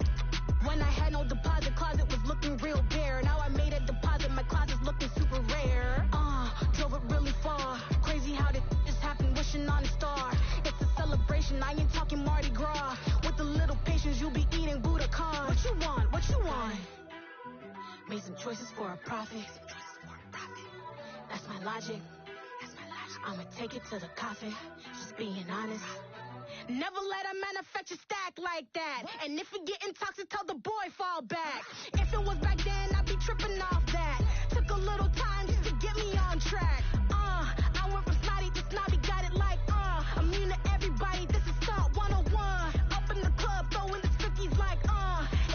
When I had no deposit, closet was looking real bare. Now I made a deposit, my closet's looking super rare. Drove it really far. Crazy how this just happened, wishing on a star. It's a celebration, I ain't talking Mardi Gras. With a little patience, you'll be eating Budokan. What you want? What you want? Made some choices for a profit. That's my logic. I'ma take it to the coffin, just being honest. Never let a manufacture stack like that. And if we getting toxic, tell the boy fall back. If it was back then, I'd be tripping off that. Took a little time just to get me on track. I went from snotty to snobby, got it like immune to everybody, this is Salt 101. Up in the club, throwing the cookies like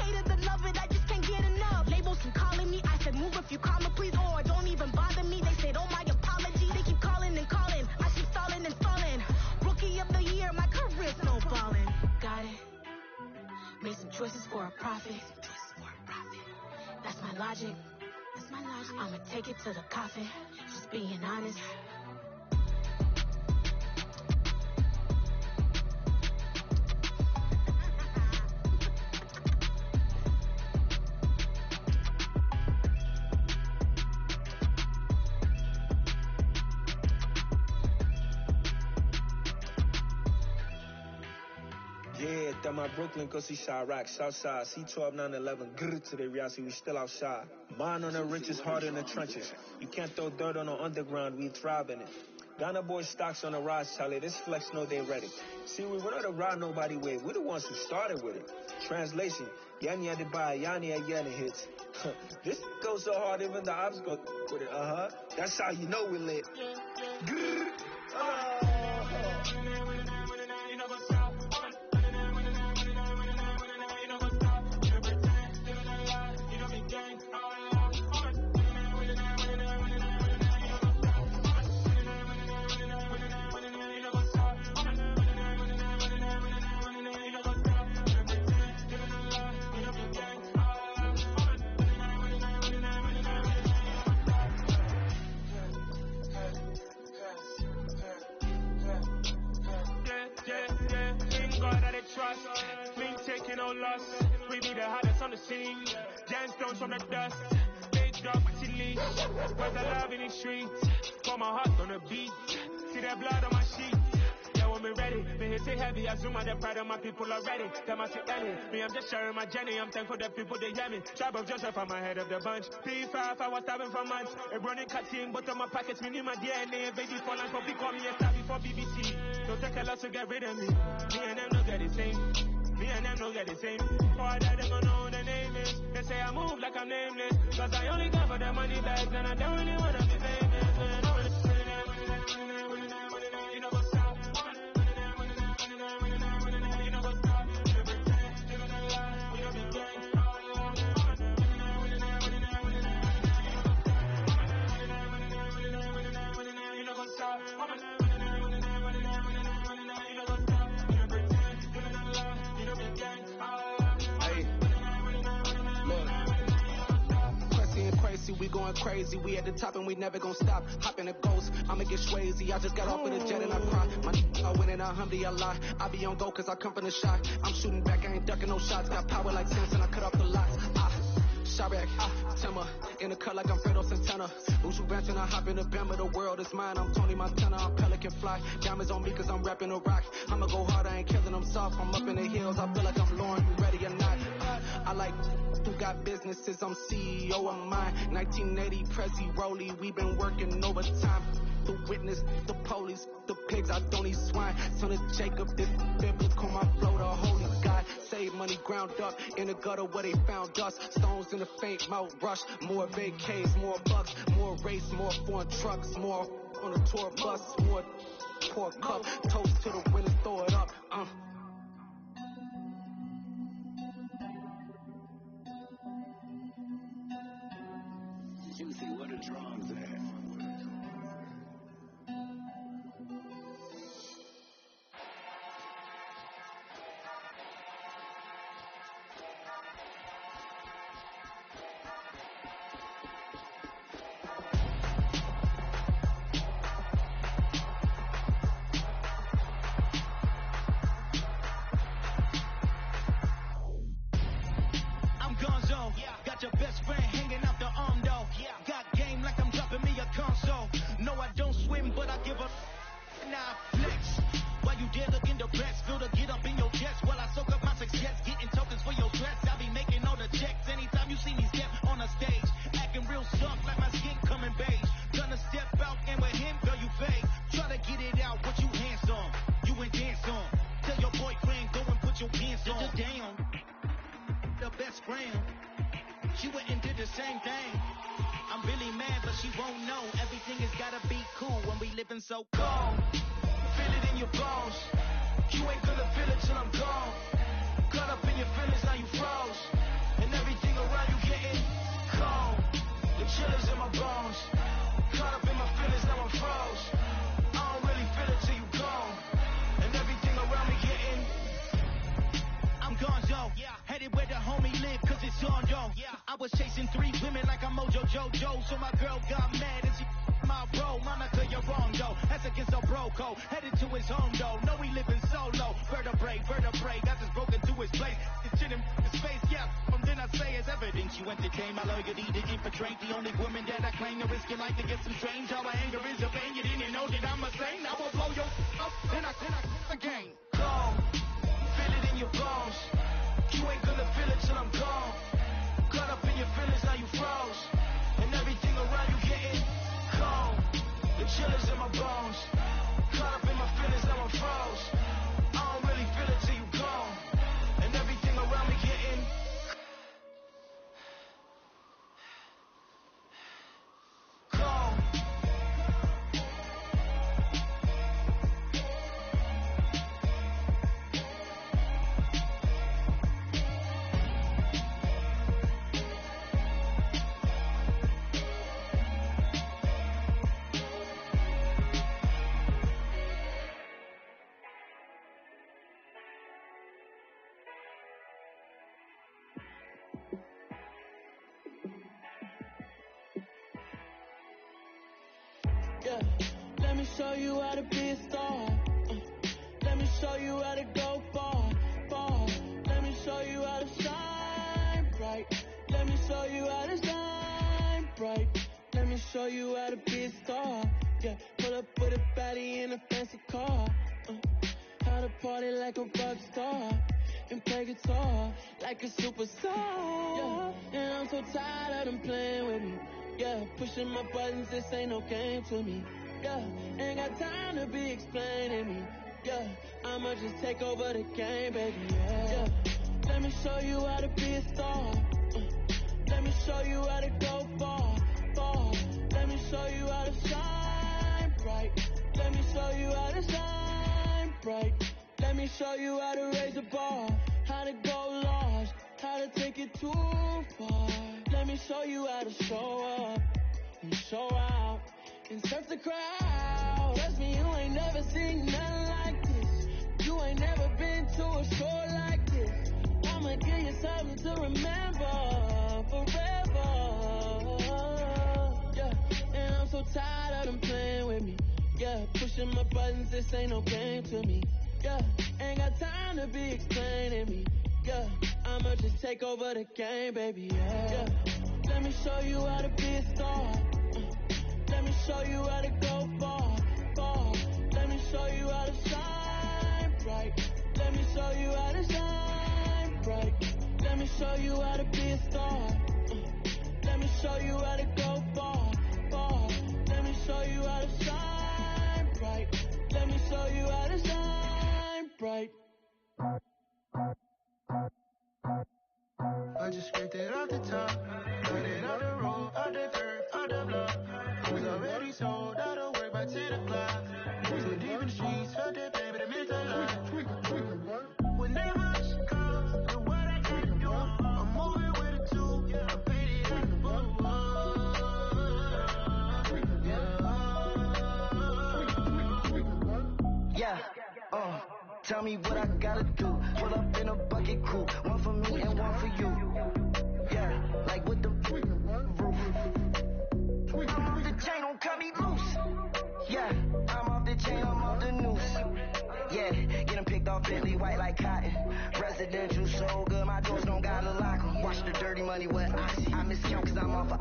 hated to love it, I just can't get enough. Labels keep calling me, I said move if you call me please, or don't even bother me. They said oh my apology, they keep calling and calling, I keep stalling and stalling. Rookie of the year, my career's no ballin'. Got it. Made some choices for a profit. That's my logic. I'ma take it to the coffin, just being honest. Yeah, that my Brooklyn, go see Chirac, Southside, C12, 911, grrr to the reality, we still outside. Mine on the riches, hard in the trenches. You can't throw dirt on the underground, we thrive in it. Ghana boys stocks on the rise, Charlie, this flex know they ready. See, we were not to ride nobody with, we're the ones who started with it. Translation, Yanni had to buy, Yanni had Yanni hits. This goes so hard, even the ops go with it, That's how you know we lit. Grrr. We be the hottest on the scene. Gemstones from the dust. Big dog chili. Where's the love in the streets? Put my heart on the beat. See that blood on my sheets. Yeah, when we ready, me hit it heavy. I zoom out the pride of my people already. Tell my early. Me, I'm just sharing my journey. I'm thankful that people they hear me. Tribe of Joseph, I'm ahead of the bunch. P5, I was starving for months. A running cutting, but on my pockets, me need my DNA. Baby, for life, for call me a star before BBC. Don't take a lot to get rid of me. Me and them don't get the same. Me and them don't get the same. Boy, that them don't know who the name is. They say I move like I'm nameless. Cause I only care for the money bags and I don't really wanna be famous. You know what's up? You know what's up? You pretend, you gonna lie, you don't be gang. You know what's up? We going crazy, we at the top and we never gonna stop. Hop in a ghost, I'ma get swayzy. I just got off with a jet and I cry. My I win in a Humvee, I lie. I be on go cause I come from the shot. I'm shooting back, I ain't ducking no shots. Got power like Samson, I cut off the lots. Chirac, Timmer, in the cut like I'm Fredo Santana. Ushu Branson, I hop in the Bama, the world is mine. I'm Tony Montana, I'm Pelican Fly. Diamonds on me cause I'm rapping a rock. I'ma go hard, I ain't killing them soft. I'm up in the hills, I feel like I'm Lauren, you ready or not? I like who got businesses, I'm CEO of mine. 1980 Prezi Rolly, we been working overtime. The witness, the police, the pigs, I don't eat swine. Son of Jacob, this biblical, my flow, the holy God. Save money ground up in the gutter where they found us. Stones in the faint mouth rush. More vacays, more bucks, more race, more foreign trucks, more on a tour bus, more pour cup. Toast to the winners, throw it up. Juicy, what the drums at? Got your best friend hanging out the arm though. Got game like I'm dropping me a console. No, I don't swim, but I give a nah flex. While you there looking depressed, feel to get up in your chest while I soak up my success, getting tokens for your dress. I be making all the checks anytime you see me step on a stage, acting real soft like my skin coming beige. Gonna step out and with him, girl, you fake. Try to get it out, what you handsome, you ain't dance on. Tell your boyfriend go and put your pants on. Damn, the best friend. She went and did the same thing. I'm really mad, but she won't know. Everything has gotta be cool when we living so cold. Feel it in your bones. You ain't gonna feel it till I'm gone. Caught up in your feelings, now you froze. And everything around you getting cold. The chillers in my bones. Caught up in my feelings, now I'm froze. I don't really feel it till you gone. And everything around me getting I'm gone, yo. Headed where the homie live, cause it's on, yo. I was chasing 3 women like I'm Mojo Jojo, so my girl got mad and she my bro. Monica, you're wrong, yo. That's against our bro code. Headed to his home, though. No, we living solo. Vertebrae, got this broken to his place. It's in his face, yeah. From then I say it's evidence. You entertain my loyalty to infiltrate. The only woman that I claim to risk your life to get some strange. All my anger is a pain. You didn't know that I'm a saint. I will blow your up, then I again. Cold. Feel it in your bones. You ain't gonna feel it till I'm gone. Caught up in your feelings, now you froze. And everything around you getting cold. The chillers in my bones. Caught up in my feelings, now I'm froze. I don't really feel it till you gone. And everything around me getting cold. Yeah, let me show you how to be a star. Let me show you how to go far, far. Let me show you how to shine bright. Let me show you how to shine bright. Let me show you how to be a star. Yeah, pull up with a baddie in a fancy car. How to party like a rock star and play guitar like a superstar. Yeah, and I'm so tired of them playing with me. Yeah, pushing my buttons, this ain't no game to me. Yeah, ain't got time to be explaining me. Yeah, I'ma just take over the game, baby. Yeah, let me show you how to be a star. Let me show you how to go far, far. Let me show you how to shine bright. Let me show you how to shine bright. Let me show you how to raise the bar, how to go large, how to take it too far. Let me show you how to show up and show out and surf the crowd. Trust me, you ain't never seen nothing like this. You ain't never been to a show like this. I'ma give you something to remember forever. Yeah, and I'm so tired of them playing with me. Yeah, pushing my buttons, this ain't no game to me. Yeah, ain't got time to be explaining me. Yeah, I'ma just take over the game, baby. Yeah, let me show you how to be a star. Let me show you how to go far, far. Let me show you how to shine bright. Let me show you how to shine bright. Let me show how to be a star. Let me show you how to go far, far. Let me show you how to shine bright. Let me show you how to shine bright. I just scraped it off the top, got it out the road, out the dirt, out the block. I was already sold out of work by 10 o'clock. Too deep in the streets, felt that pain, but it meant a lot. Whenever she calls, do what I gotta do. I'm moving with a two, I paid it out the book. Yeah, tell me what I gotta do. Pull up in a bucket crew, one for me and one for you. Yeah, like with the roof. I'm off the chain, don't cut me loose. Yeah, I'm off the chain, I'm off the noose. Yeah, get them picked off Bentley, white like cotton. Residential so good, my doors don't gotta lock 'em. Watch the dirty money with oxy. I miscount cause I'm off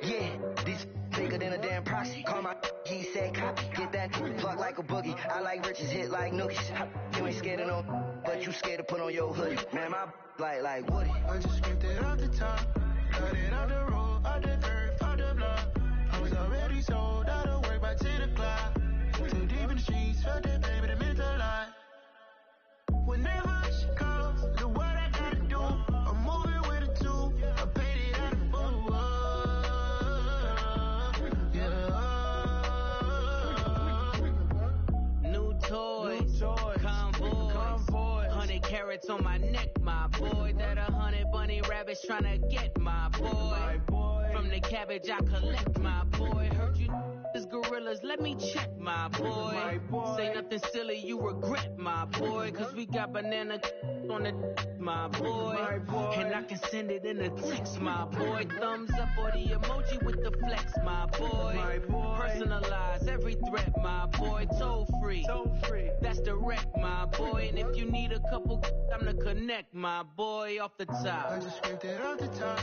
yeah, these bigger than a damn proxy. Call my he said copy. Get that plug like a boogie. I like riches, hit like nookies. You ain't scared of no, but you scared to put on your hoodie. Man, my like Woody. I just scraped it off the top, got it out the road, out the dirt, out the block. I was already sold out of work by 10 o'clock. Too deep in the streets, felt that pain, but it meant a lot. Whenever she calls, do what I gotta do. I'm moving with a two, I paid it out the book. New toys, convoy, 100 carats on my neck, my boy. That 100 bunny rabbits tryna get my boy. From the cabbage I collect, my boy. Heard you is gorillas, let me check, my boy. Say nothing silly, you regret, my boy. Cause we got banana on the my boy. And I can send it in a text, my boy. Thumbs up or the emoji with the flex, my boy. Personalize every threat, my boy. Toll free, that's direct, my boy. And if you need a couple, I'm the connect, my boy. Off the top, I just scraped it off the top,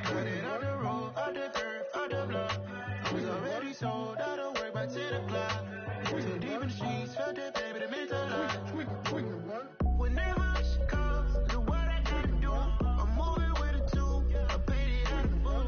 got it out the road, out the dirt, out the block. I was already sold out of work by 10 o'clock. Too deep in the streets, felt that pain, but it meant a lot. Whenever she calls, do what I gotta do. I'm moving with a two, I paid it out the book.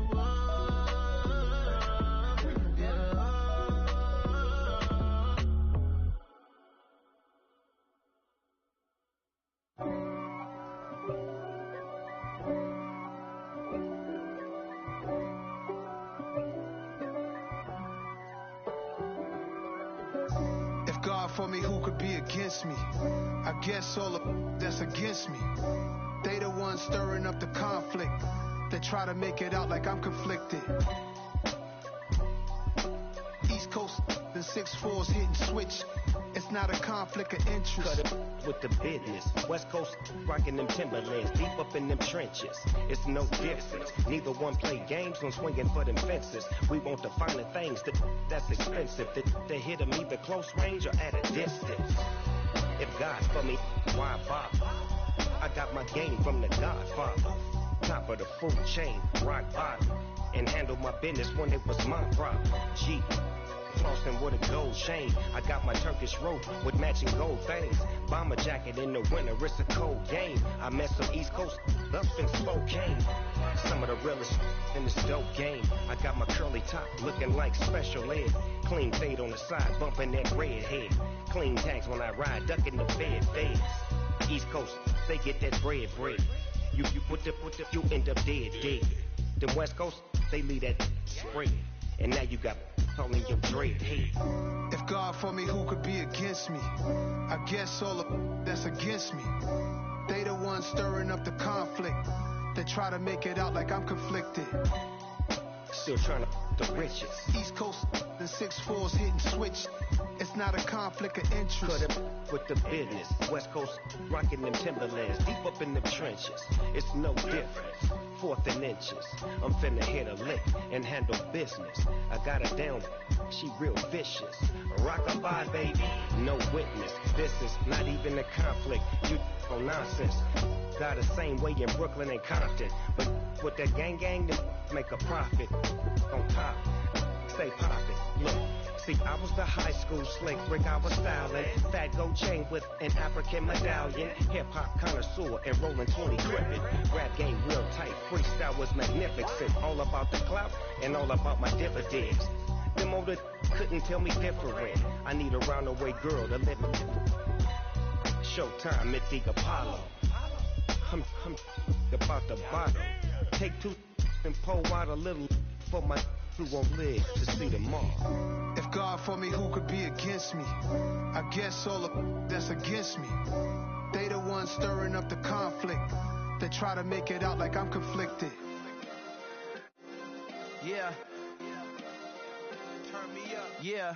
God for me, who could be against me? I guess all of that's against me. They the ones stirring up the conflict. They try to make it out like I'm conflicted. East Coast and 6'4's hitting switch. It's not a conflict of interest. Cut it with the business. West Coast rocking them Timberlands, deep up in them trenches. It's no difference. Neither one play games, no swinging for them fences. We want the finer things that's expensive. They hit them either close range or at a distance. If God for me, why bother? I got my game from the Godfather. Top of the food chain, rock bottom. And handle my business when it was my problem. G. Flossing with a gold chain. I got my Turkish rope with matching gold things. Bomber jacket in the winter, it's a cold game. I met some East Coast up in Spokane. Some of the realest in this dope game. I got my curly top looking like special ed. Clean fade on the side, bumping that red head. Clean tags when I ride, ducking the bed fades. East Coast, they get that bread. You you end up dead. Then West Coast, they leave that spread. And now you got all in your dread head. If God for me, who could be against me? I guess all of that's against me. They the ones stirring up the conflict. They try to make it out like I'm conflicted. Still trying to the riches. East Coast and 6'4's hitting switch. It's not a conflict of interest. Cut it with the business. West Coast rocking them Timberlands, deep up in them trenches. It's no difference. 4th and inches. I'm finna hit a lick and handle business. I got her down, she real vicious. Rock-a-bye, baby, no witness. This is not even a conflict. You on nonsense. Got the same way in Brooklyn and Compton. But with that gang, they make a profit on top. stay poppin'. Look, see, I was the high school slick Rick, I was styling. Fat gold chain with an African medallion. Hip-hop connoisseur and rolling 20 gripping. Rap game real tight, freestyle was magnificent. All about the clout and all about my dividends. Them older couldn't tell me different. I need a roundaway girl to let me. Showtime, it's the Apollo. I'm about the bottle. Take two and pour out a little for my who won't live to see tomorrow. If God for me, who could be against me? I guess all the that's against me. They the ones stirring up the conflict. They try to make it out like I'm conflicted. Yeah. Turn me up. Yeah.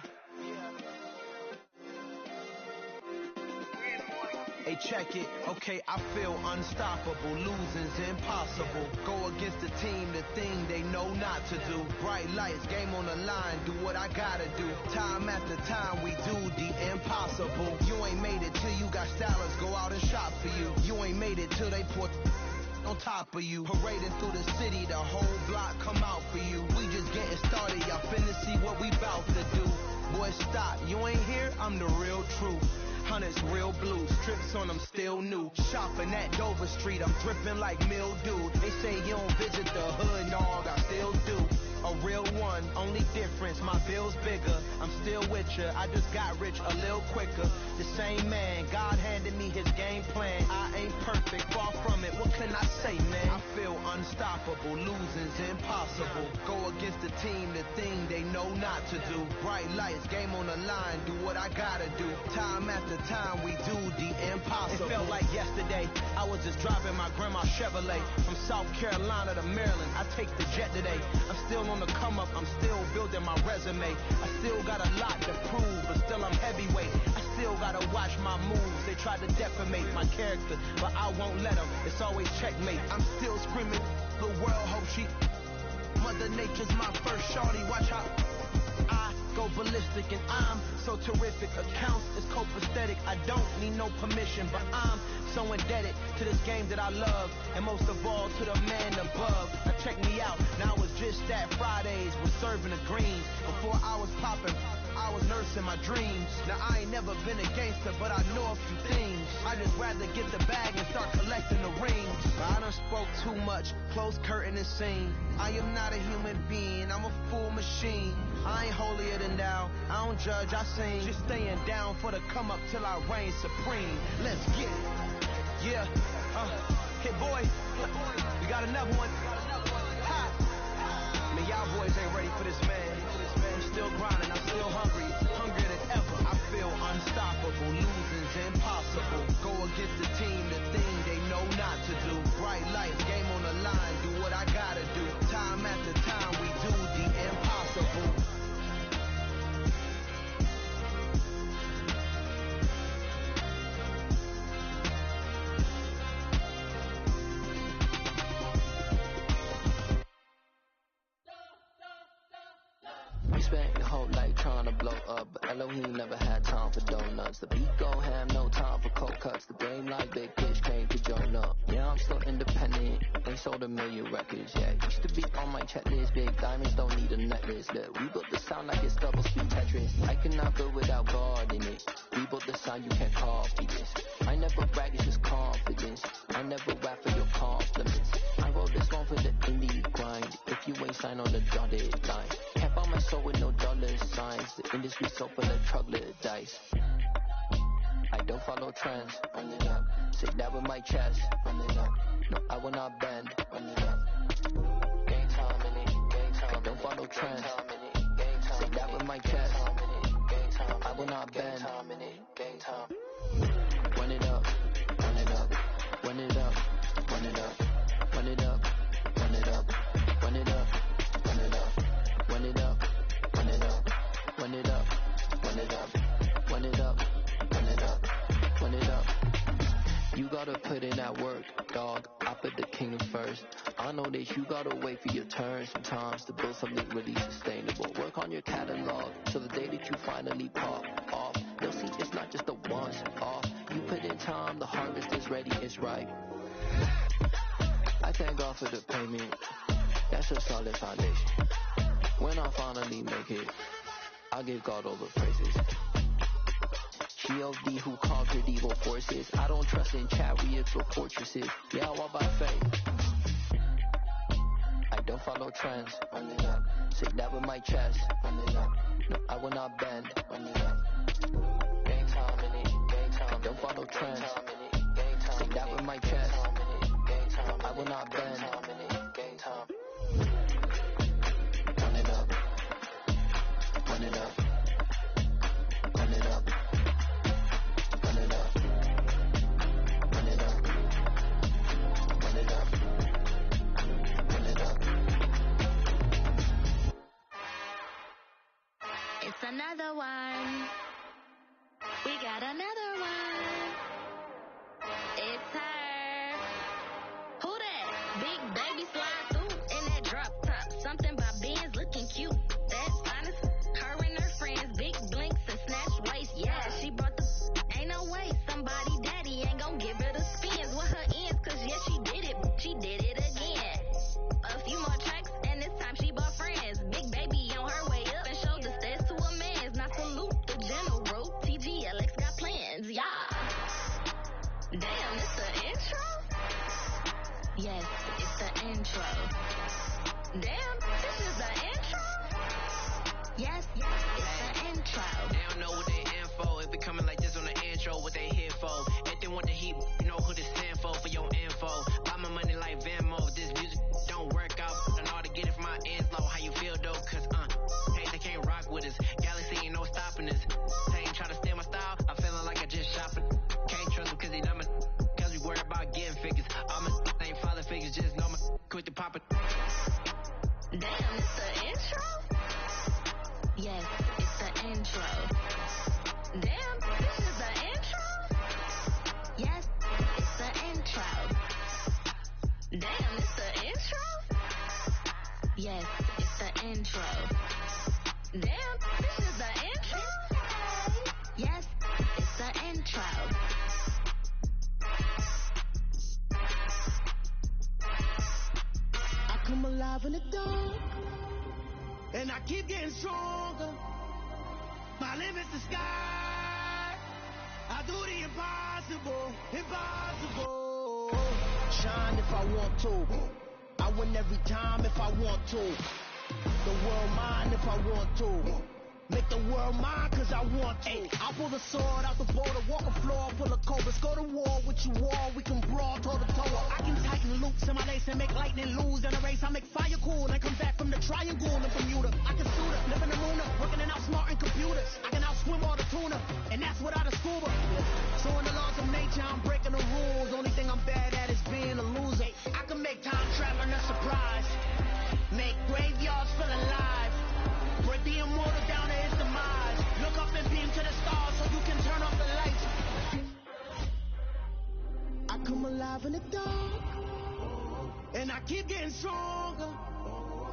Hey, check it. Okay, I feel unstoppable. Losing's impossible. Go against the team, the thing they know not to do. Bright lights, game on the line. Do what I gotta do. Time after time, we do the impossible. You ain't made it till you got stylists go out and shop for you. You ain't made it till they put on top of you. Parading through the city, the whole block come out for you. We just getting started. Y'all finna see what we bout to do. Boy, stop. You ain't here? I'm the real truth. Hunters, real blue, strips on them still new. Shopping at Dover Street, I'm dripping like mildew. They say you don't visit the hood, dog, I still do. A real one, only difference, my bill's bigger. I'm still with ya, I just got rich a little quicker. The same man, God handed me his game plan. I ain't perfect, far from it, what can I say, man? I feel unstoppable, losing's impossible. Go against the team, the thing they know not to do. Bright lights, game on the line, do what I gotta do. Time after time, we do the impossible. It felt like yesterday, I was just driving my grandma's Chevrolet. From South Carolina to Maryland, I take the jet today. I'm still on the come up, I'm still building my resume. I still got a lot to prove, but still I'm heavyweight. I still gotta watch my moves. They try to defamate my character, but I won't let them. It's always checkmate. I'm still screaming, the world hope she. Mother Nature's my first shorty. Watch how I go ballistic, and I'm so terrific. Accounts is copacetic. I don't need no permission, but I'm so indebted to this game that I love, and most of all to the man above. Now check me out. Now it's just that Fridays was serving the greens. Before I was popping, I was nursing my dreams. Now I ain't never been a gangster, but I know a few things. I just rather get the bag and start collecting the rings. But I done spoke too much, close curtain and scene. I am not a human being, I'm a full machine. I ain't holier than thou, I don't judge, I sing. Just staying down for the come up till I reign supreme. Let's get it. Yeah, hit boy, we got another one. Ha. Man, y'all boys ain't ready for this, man. I'm still grinding, I'm still hungry, hungrier than ever. I feel unstoppable, losing's impossible. Go against the team, the thing they know not to do. Bright lights, game on the line, do what I gotta do. Time after time, we do the impossible. We spent your whole life trying to blow up, but Elohim never had time for donuts. The beat go ham, no time for cold cuts. The game like big fish came to join up. Yeah, I'm still independent, ain't sold a million records yet. Used to be on my checklist, big diamonds don't need a necklace. Look, we built the sound like it's double speed Tetris. I cannot build without God in it. We built the sound, you can't copy this. I never brag, it's just confidence. I never rap for your compliments. I wrote this one for the indie grind. If you ain't signed on the dotted line, can't buy my soul with no dollar signs. The industry so full of troglodytes. I don't follow trends. Run it up. Say that with my chest. Run it up. No, I will not bend. Run it up. Game time in it. Game time. I don't follow trends. Say that with my chest. I will not bend. Game time. Run it up. Run it up. Run it up. Run it up. Run it up. Run it up. Run it up. Run it up. Run it up. Run it up. Run it up. Run it up. Run it up. Run it up. Run it up. You gotta put in that work, dog. I put the king first. I know that you gotta wait for your turn sometimes to build something really sustainable. Work on your catalog so the day that you finally pop off, you'll see it's not just a once off. You put in time, the harvest is ready, it's ripe. I thank God for the payment. That's a solid foundation. When I finally make it, I give God all the praises. G.O.D. who conquered evil forces. I don't trust in chat, we explore fortresses. Yeah, I walk by faith. I don't follow trends. Run it up. Say that with my chest. Run it up. No, I will not bend. Run it up. Gang time in it. Gang time. I don't follow trends. Say that with my chest. No, I will not bend. Gang time. Run it up. Run it up. Run it up. Run it up. Run it up. Run it up. Run it up. It's another one. We got another one. It's her. Who that? Big baby slide through in that drop top. Something by Benz looking cute. That's honest. Her and her friends, big blinks and snatch waist. Yeah, she brought the. Ain't no way somebody daddy ain't gon' give her the spins with her ends. Cause yeah, she did it. She did it again. A few more tracks and this time she bought friends. Big baby on her way up and showed the stairs to a man's. Now salute the general. TGLX got plans. Yeah. Damn, it's the intro? Yes, it's the intro. Damn, this is the intro? Yes, it's the intro. They don't know what they info. It be coming like this on the intro, what they here for. If they want the heat, you know who to stand for your info. Buy my money like Venmo. This music don't work out. I know how to get it from my ends low. How you feel though? Cause, hey, they can't rock with us. Galaxy ain't no stopping us. They ain't try to steal my style. I'm feeling like I just shopping. Can't trust them cause they not my. Cause we worry about getting figures. All my ain't father figures. Just know my quit the poppin'. Damn, it's the intro? Yes, it's the intro. Damn, this is the intro? Yes, it's the intro. Damn, it's the intro? Yes, it's the intro. Damn, this is the intro? Yes, it's the intro. I come alive in the dark, and I keep getting stronger. My limit's the sky. I do the impossible, impossible. Shine if I want to. I win every time if I want to. The world mine if I want to. Make the world mine cause I want to. Ay, I'll pull the sword out the border, walk a floor full of cobras. Go to war with you all, we can brawl toe to toe. I can tighten loops in my lace and make lightning lose in a race. I make fire cool and come back from the triangle in Bermuda. I can shoot her, live in the moon, working and outsmarting computers. I can outswim all the tuna, and that's without a scuba. So in the laws of nature, I'm breaking the rules. Only thing I'm bad at is being a loser. I can make time traveling a surprise, make graveyards feel alive. Break the immortal down to his demise. Look up and beam to the stars so you can turn off the lights. I come alive in the dark, and I keep getting stronger.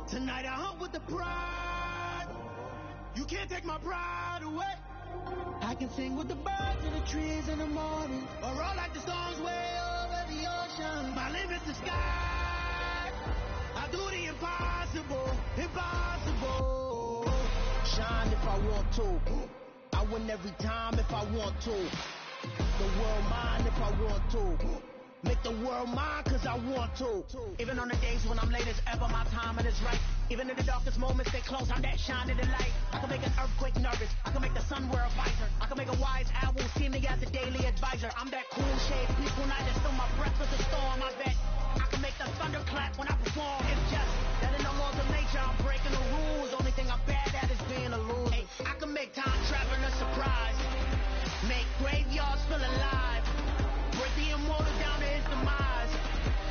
Tonight I hunt with the pride. You can't take my pride away. I can sing with the birds and the trees in the morning, or roll like the storms way over the ocean. My limit's the sky. I do the impossible, impossible. Shine if I want to. I win every time if I want to. The world mine if I want to. Make the world mine cause I want to. Even on the days when I'm late as ever, my timing is right. Even in the darkest moments, stay close, I'm that shining the light. I can make an earthquake nervous, I can make the sun wear a visor. I can make a wise owl see me as a daily advisor. I'm that cool shade, peaceful night that still my breath with a storm, I bet. I can make the thunder clap when I perform. It's just that in the laws of nature, I'm breaking the rules. Only thing I'm bad at is being a loser. Hey, I can make time traveling a surprise, make graveyards feel alive. Break the immortal down to his demise.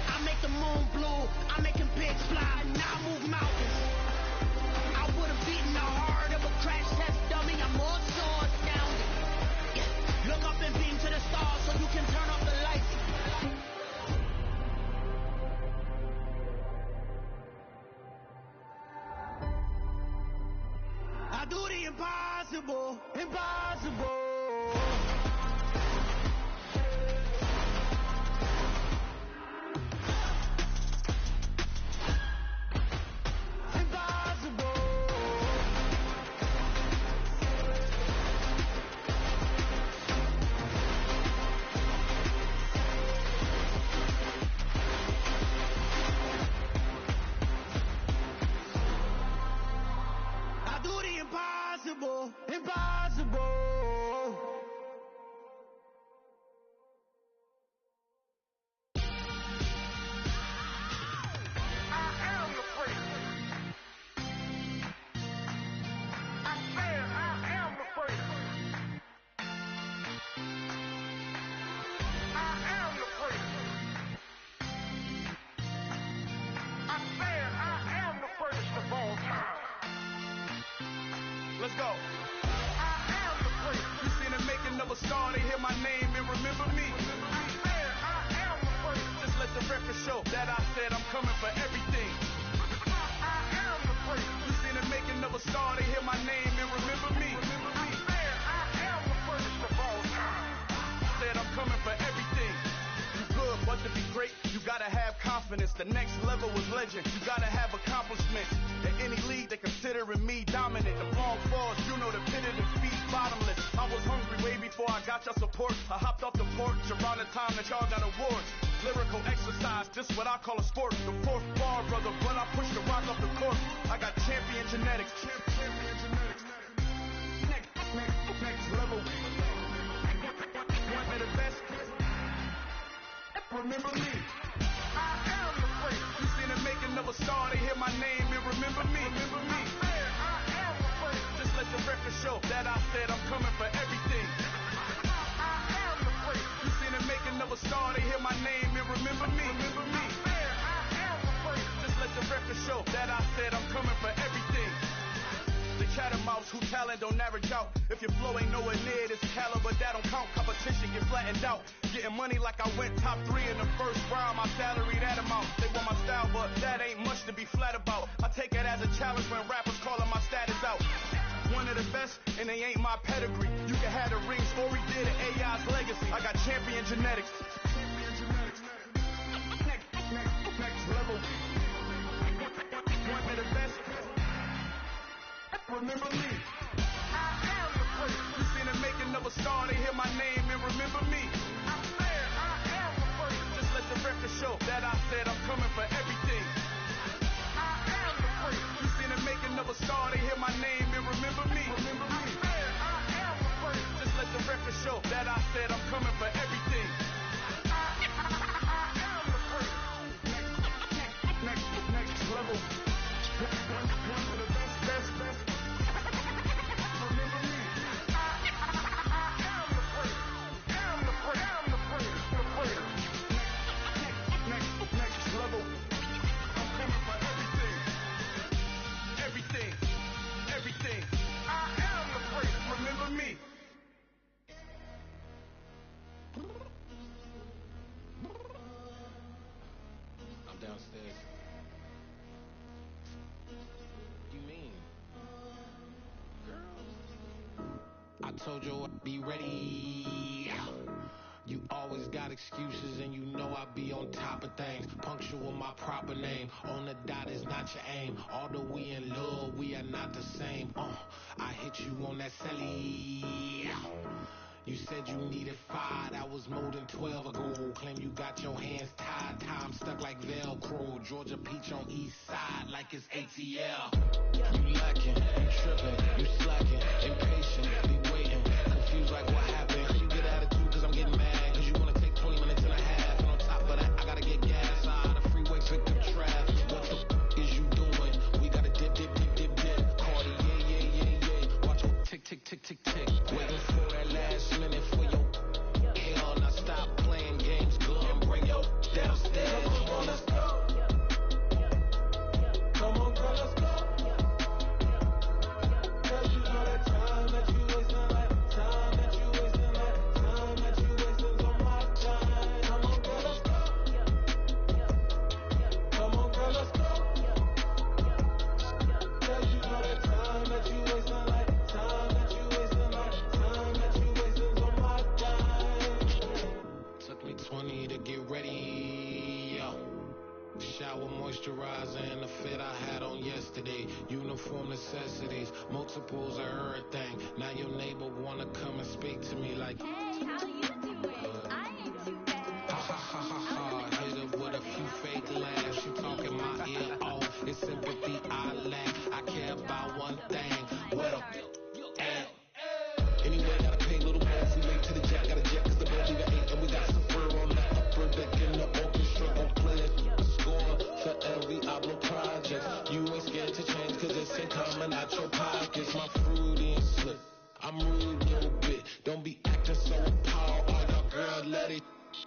I make the moon blue, I'm making pigs fly, now I move mountains. I would have beaten the heart of a crash test dummy. I'm more so astounded. Yeah. Look up and beam to the stars so you can turn off the lights. I do the impossible, impossible. Impossible. go. I am the prince. You seen the making of a star, they hear my name and remember me. I said I am the prince. Just let the record show that I said I'm coming for everything. I am the prince. You seen the making of a star, they hear my name and remember me. I said I am the prince of all time. Said I'm coming for everything. You good, but to be great, you gotta have confidence. The next level was legend. You gotta have accomplishments. In any league, they considering me dominant. The long falls, you know the pit of defeat, bottomless. I was hungry way before I got your support. I hopped off the porch around the time that y'all got awards. Lyrical exercise, this what I call a sport. The fourth bar, brother, when I push the rock off the court. I got champion genetics. Champion genetics. Next level. One of the best. Remember me. I am the prince. You seen the making of a star, they hear my name and remember me. Remember me. I am the prince. Just let the record show that I said I'm coming for everything. I am the prince. You seen the making of a star, they hear my name and remember me. Remember me. I am the prince. Just let the record show that I said I'm coming for everything. The chattermouths who talent don't average out. If your flow ain't nowhere near this caliber, that don't count. Competition get flattened out. Getting money like I went top 3 in the first round. My salary that amount. They want my style, but that ain't much to be flat about. I take it as a challenge when rappers calling my status out. One of the best, and they ain't my pedigree. You can have the rings, or we did it, AI's legacy. I got champion genetics. Next level. One of the best. Remember me. I am the prince. You seen the making of a star, they hear my name and remember me. I said I am the prince. Just let the record show that I said I'm coming for everything. I am the prince. You seen the making of a star, they hear my name and remember me. Remember me. I said I am the prince. Just let the record show that I said I'm coming for everything. I am the prince. Next level. One of the best. Everything. I am the prince. Remember me. I'm downstairs. What do you mean? Girl. I told you I'd be ready. You always got excuses and you know I be on top of things. Punctual my proper name. On the dot is not your aim. Although we in love, we are not the same. I hit you on that celly. You said you needed 5, that was more than 12 ago. Claim you got your hands tied, time stuck like Velcro. Georgia Peach on east side like it's ATL. You lacking, you tripping, you slacking, impatient, be waiting, confused like what happened. You get attitude cause I'm getting mad, cause you wanna take 20 minutes and a half. And on top of that, I gotta get gas out of the freeway, pick up traffic. What the is you doing? We gotta dip. Cardi, yeah. Watch your tick. Waiting for that last minute for your hell. Now stop playing games, girl, and bring your downstairs. Come on, let's go. Come on, girl, let's go. Cause you know that time that you wasting, like time that you wasting, like time that you wasting's on my time. Come on, girl, let's go. Come on, girl, let's go. Cause you know that time that you wasting, like time that you wasting, like time that you wasting's on my time. Took me 20 to get ready. Shower moisturizer and the fit I had on yesterday. Uniform necessities, multiples of everything. Now your neighbor wanna come and speak to me like, hey, how you doing? I ain't too bad. Ha. Hit her with a few fake laughs. She talking my ear off. It's sympathy I lack. I care about one thing. What up? Anyway, gotta pay a little more if we late to the jack. Got a jet cause the boat we got 8 and we got some fur on the upper deck in the orchestra. Gon' play it, score for every album project. You ain't scared to change cause it's in common out your pockets. My fruity and slip, I'm rude a little bit. Don't be acting so appalled. All y'all girl, let it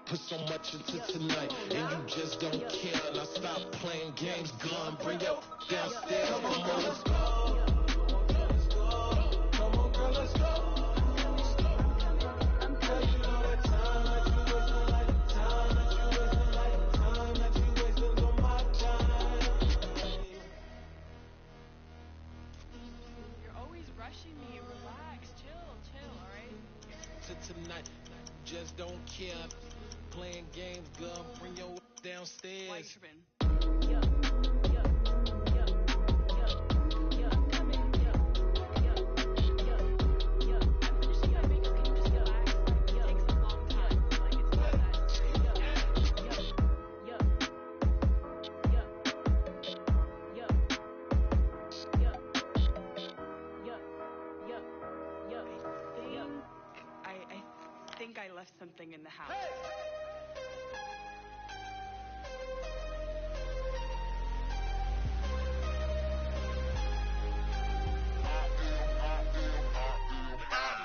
put so much into tonight and you just don't care. Now stop playing games, gun, bring your downstairs. Come on, let's go. just don't care. Playing games, girl, bring your downstairs. I think I left something in the house.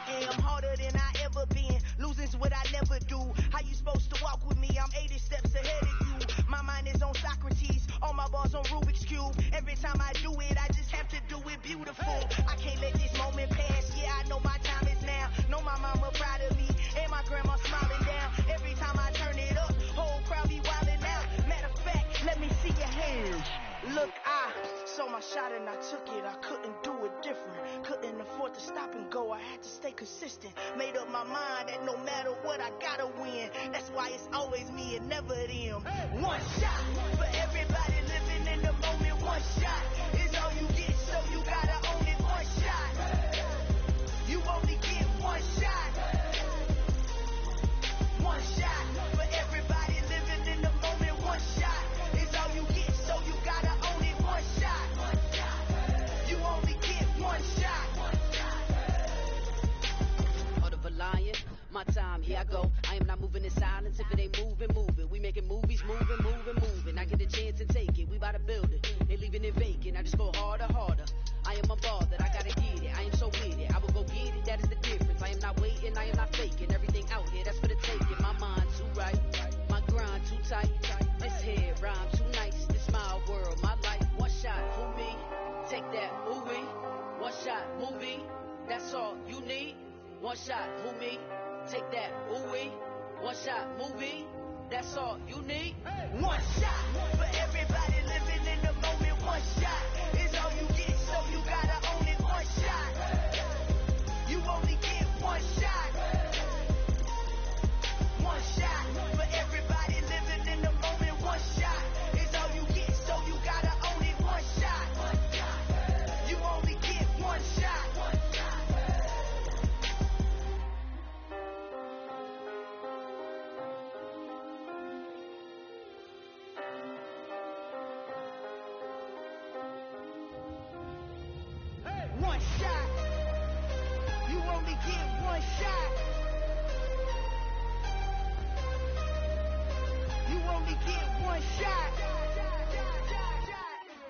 I am harder than I ever been. Losing's what I never do. How you supposed to walk with me? I'm 80 steps ahead of you. My mind is on Socrates. All my bars on Rubik's Cube. Every time I do it, I just have to do it beautiful. I can't let this moment pass. Yeah, I know my time is now. Know my mama proud of me. And my grandma smiling down. Every time I turn it up, whole crowd be wildin' out. Matter of fact, let me see your hands. Look, I saw my shot and I took it. I couldn't do it different. Couldn't afford to stop and go. I had to stay consistent. Made up my mind that no matter what, I gotta win. That's why it's always me and never them. One shot for everybody living in the moment. One shot is all you get, so you gotta own it. One shot. You only get one shot. One shot for everybody living in the moment. One shot is all you get, so you gotta own it. One shot. You only get one shot. Heart of a lion, my time, here I go. I am not moving in silence. If it ain't moving, move it. We making movies, moving. I get a chance to take it. We bout to build it. Ain't leaving it vacant. I just go harder. I am a ball that I gotta get it. I am so with it. I will go get it. That is the difference. I am not waiting. I am not faking. Everything out here, that's for the taking. My mind too right. My grind too tight. This head rhyme too nice. This my world, my life. One shot, who me? Take that, ooh we. One shot, movie. That's all you need. One shot, who me? Take that, ooh we. One shot, movie. That's all you need. One shot for everybody living in the moment. One shot is all you get, so you gotta own it. One shot. You only get one shot. One shot for everybody living in the moment. One shot is all you get, so you gotta own it. One shot. You only get one shot. One shot. You only get one shot. You only get one shot.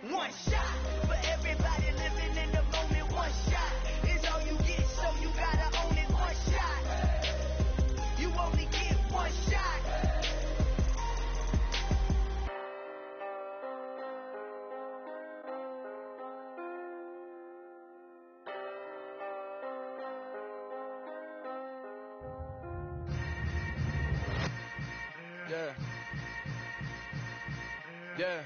One shot for everybody living in the moment. One shot is all you get, so you gotta own it. One shot. You only get one shot. Yeah.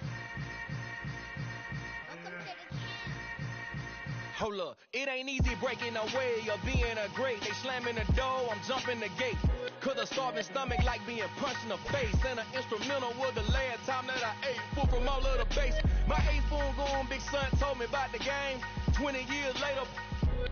Hold up, it ain't easy breaking away or being a great. They slamming the door, I'm jumping the gate. Cause a starving stomach like being punched in the face. And an instrumental was the last time that I ate. Full from all of the bass. My ace spoon going, big son told me about the game. 20 years later,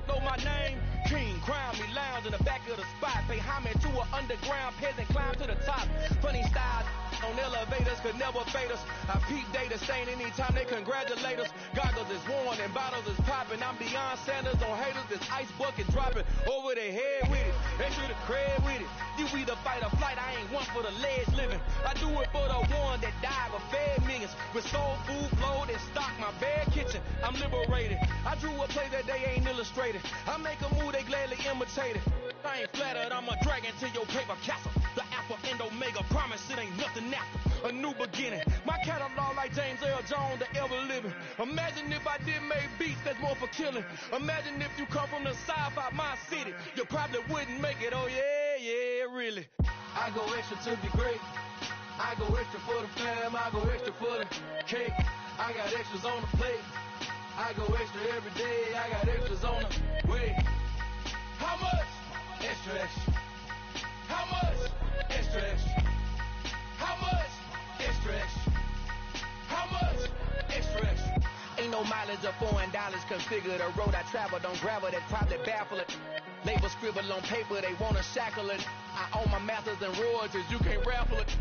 know my name. King, crown me, lounge in the back of the spot. Pay homage to an underground peasant, climb to the top. Funny style on elevators could never fade us. I peep data stain anytime they congratulate us. Goggles is worn and bottles is popping. I'm beyond Sanders on haters. This ice bucket dropping over their head with it. Extra the cred with it. You either fight or flight. I ain't one for the ledge living. I do it for the one that died but fed millions. With soul food flowed and stocked my bad kitchen. I'm liberated. I drew a play that they ain't illustrated. I make a move they gladly imitate it. I ain't flattered. I'm a dragon to your paper castle. The Alpha and Omega promise it ain't nothing after. A new beginning. My catalog like James Earl Jones, the ever living. Imagine if I did make beats that's more for killing. Imagine if you come from the south out my city. You probably wouldn't make it. Oh yeah, really. I go extra to be great. I go extra for the fam. I go extra for the cake. I got extras on the plate. I go extra every day. I got extras on the way. How much? Extra, extra. How much? Hundreds of $4 configure the road I travel. Don't gravel that probably baffle it. Label scribble on paper, they wanna shackle it. I own my masters and royalties, you can't raffle it.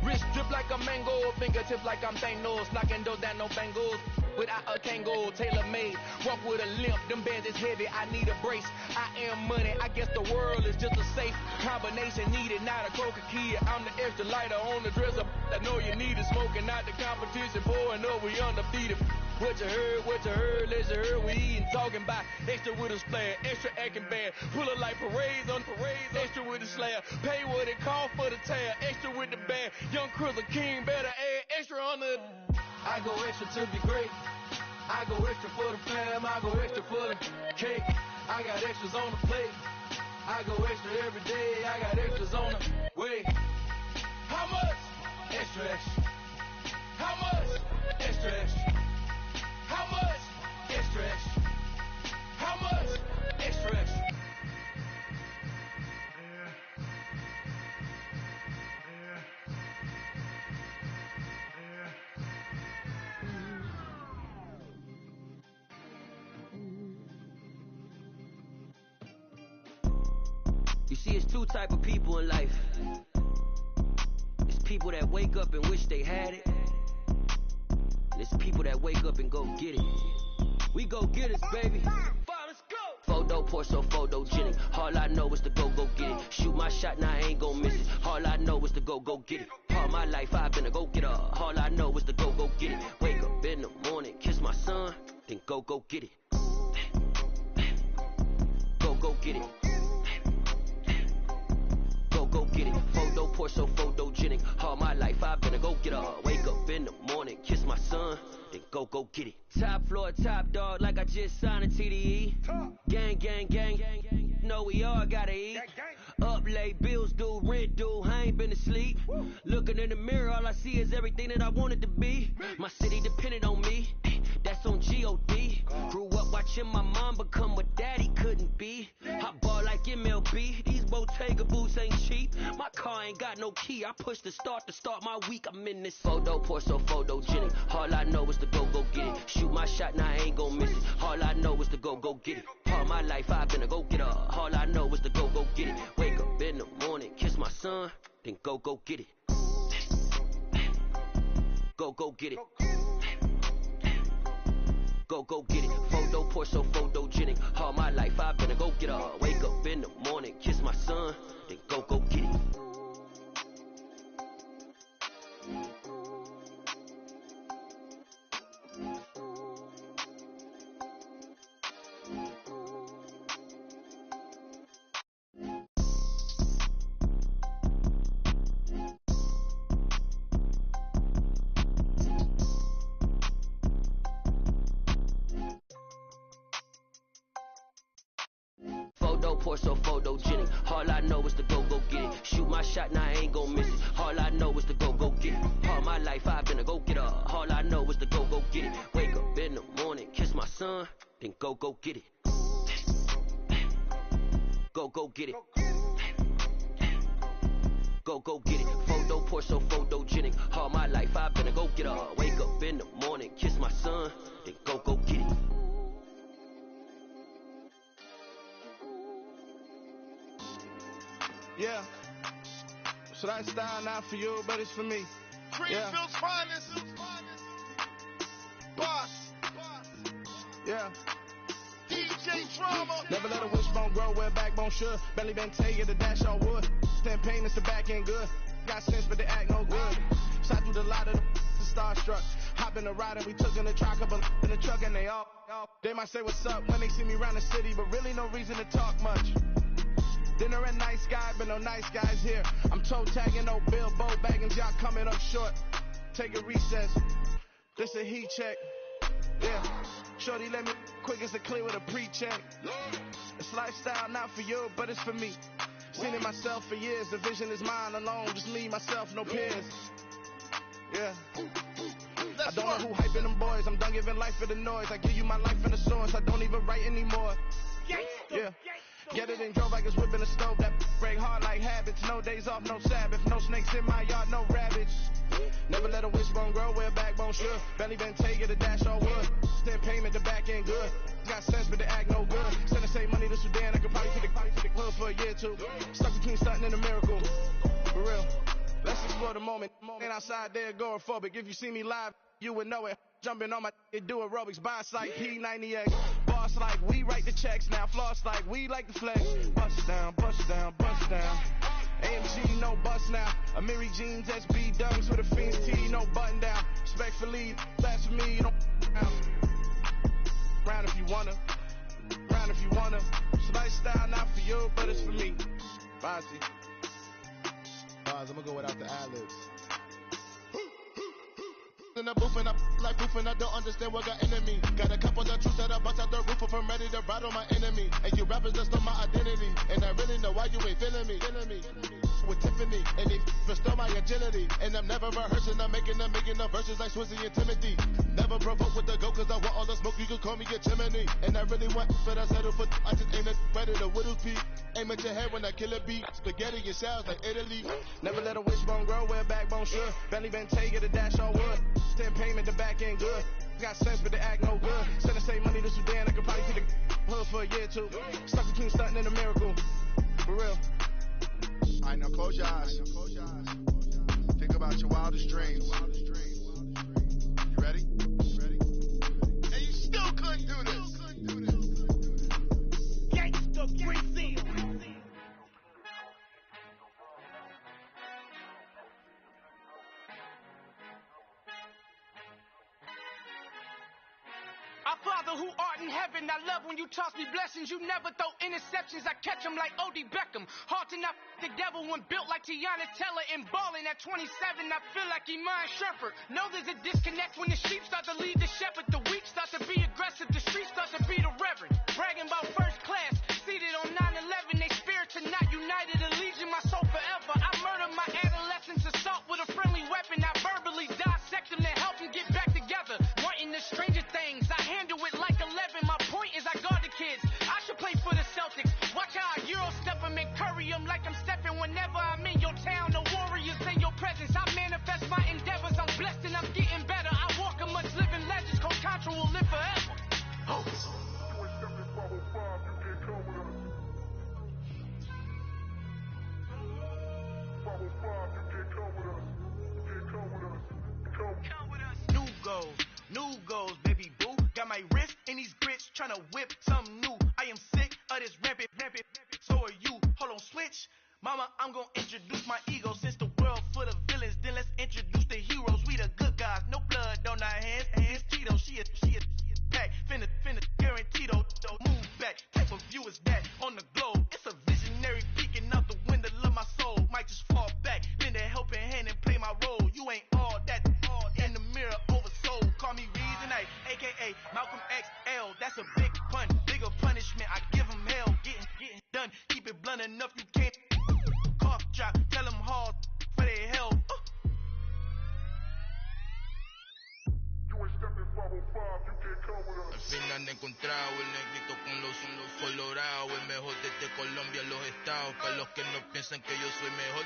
Wrist drip like a mango, fingertips like I'm Thanos. Knocking those down, no bangles. Without a Kango, tailor-made. Walk with a limp, them bands is heavy, I need a brace. I am money, I guess the world is just a safe combination needed, not a croaker kid. I'm the extra lighter on the dresser. I know you need it, smoking out the competition, pouring up, we undefeated. What you heard, let's heard, we eating, talking about extra with a splash, extra acting bad, pull it like parades on parades, extra with the slab, pay what it cost for the tab, extra with the bag, young Cruz a king, better add extra on the. I go extra to be great, I go extra for the fam, I go extra for the cake, I got extras on the plate, I go extra every day, I got extras on the way. How much? Extra, extra. How much? Extra, extra. How much? Extra, extra. How much? Extra, extra. You see, it's two type of people in life. It's people that wake up and wish they had it. And it's people that wake up and go get it. We go get it, baby. Let's go. Photo, Porso, photogenic. All I know is to go get it. Shoot my shot, now I ain't gon' miss it. All I know is to go get it. All my life I've been a go-getter. All I know is to go get it. Wake up in the morning, kiss my son, then go get it. Go get it. Go get it. Photo, Porso, photogenic. All my life I've been a go-getter. Wake up in the morning, kiss my son, then go get it. Top floor, top dog, like I just signed a TDE. Gang, gang, gang. Know we all gotta eat. Up late, bills due, rent due, I ain't been asleep. Looking in the mirror, all I see is everything that I wanted to be. My city depended on me, that's on G.O.D. Grew up watching my mom become what daddy couldn't be. I ball like MLB, these Bottega boots ain't cheap. My car ain't got no key, I push the start to start my week. I'm in this photo, Porso, photogenic. All I know is to go get it. Shoot my shot, now I ain't gon' miss it. All I know is to go get it. All my life I've been a go-getter. All I know is to go get it. Wake up in the morning, kiss my son, then go get it. Go get it. Go get it. Photo, Porso, photogenic. All my life I've been a go-getter. Wake up in the morning, kiss my son, then go get it. Porso, photogenic. All I know is to go get it. Shoot my shot, now I ain't gon' miss it. All I know is to go get it. All my life I've been a go-getter. All I know is to go get it. Wake up in the morning, kiss my son, then go get it. Go get it. Go get it. Photo, Porso, photogenic. All my life I've been a go-getter. Wake up in the morning, kiss my son, then go get it. Yeah, so that style not for you, but it's for me. Greenfield's finest. Boss. Yeah. DJ Drama. Never let a wishbone grow where backbone should. Belly been tell you the dash on wood. Stand pain is the back end good. Got sense but they act no good. Shot through the lot of the starstruck. Hop in the ride and we took in the truck up in the truck and they all. They might say what's up when they see me around the city, but really no reason to talk much. Dinner and nice guy, but no nice guys here. I'm toe tagging, no Bilbo Baggins, y'all coming up short. Take a recess, this a heat check. Yeah, shorty let me quick as a clear with a pre-check. It's lifestyle not for you, but it's for me. Seen it myself for years, the vision is mine alone. Just me, myself, no peers. Yeah. I don't know who hyping them boys, I'm done giving life for the noise. I give you my life in the source, I don't even write anymore. Yeah. Get it and drove like it's whipping the stove. That break hard like habits. No days off, no Sabbath. No snakes in my yard, no rabbits. Never let a wishbone grow where a backbone should. Belly been taking the dash all wood. Send payment, the back end good. Got sense, but they act no good. Send the same money to Sudan, I could probably take the hood for a year or two. Stuck with King Sutton in a miracle. For real. Let's explore the moment. Ain't outside there agoraphobic. If you see me live, you would know it. Jumping on my do aerobics, boss like P90X. Boss like we write the checks now. Floss like we like the flex. Bust down, bust down, bust down. AMG, no bust now. Amiri jeans, SB dunks with a Fiends T, no button down. Respectfully, that's for me, you don't round if you wanna. Round if you wanna. It's lifestyle, not for you, but it's for me. Bossy. I'm gonna go without the ad-libs. In the booth and I like proof and I don't understand what got into me. Got a couple of truths that I bust out the roof if I'm ready to ride on my enemy. And you rappers that stole my identity. And I really know why you ain't feeling me. With Tiffany, and they restore my agility. And I'm never rehearsing, I'm making the verses like Swizzy and Timothy. Never provoke with the go, cause I want all the smoke, you can call me a chimney. And I really want, but I settle for, I just ain't ready to whittle peak. Aim at your head when I kill a beat. Spaghetti and sounds like Italy. Never let a wishbone grow where a backbone should. Belly been taking the dash all wood. Send payment, the back end good. Got sense, but they act no good. Send the same money to Sudan, I could probably take the hood for a year or two. Stuck with King Sutton in a miracle. For real. I know, close your eyes. Think about your wildest dreams. You ready? And you still couldn't do this. Gangsta Brazil. Our Father who art in heaven, I love when you toss me blessings. You never throw interceptions, I catch them like O.D. Beckham. Hard to not the devil when built like Tiana Teller and balling at 27. I feel like Iman Shumpert. Know there's a disconnect when the sheep start to lead the shepherd. The weak start to be aggressive, the street starts to be the reverend. Bragging about first class, seated on 9/11. They spirits are not united, a legion, my soul forever. I murder my adolescence, assault with a friendly weapon. I verbally dissect them to help them get back together. Wanting the stranger things, I handle it like 11. My point is I guard the kids. I should play for the Celtics. Watch how I Euro step them and curry them like I'm stepping whenever I'm in your town. The warriors in your presence. I manifest my endeavors. I'm blessed and I'm getting better. I walk amongst living legends. Coach Contra will live forever. Oh. New goals, baby boo. Got my wrist in these grits, tryna whip something new. I am sick of this rampant. So are you. Hold on, switch. Mama, I'm gonna introduce my ego. Since the world full of villains, then let's introduce the heroes. We the good guys, no blood on our hands. Tito, she is pack. Finna, guaranteed. Move back. Type of view is that on the globe? It's a visionary peeking out the window of my soul. Might just fall back, lend a helping hand and play my role. You ain't all that. In the mirror, oversold. Call me Reason A, aka Malcolm XL. That's a big pun, bigger punishment. I give him hell, getting done. Keep it blunt enough, you can't cough drop. Tell them hard for their hell. Al fin han encontrado el negrito con los colorados, el mejor desde Colombia, los estados. Para los que no piensan que yo soy mejor,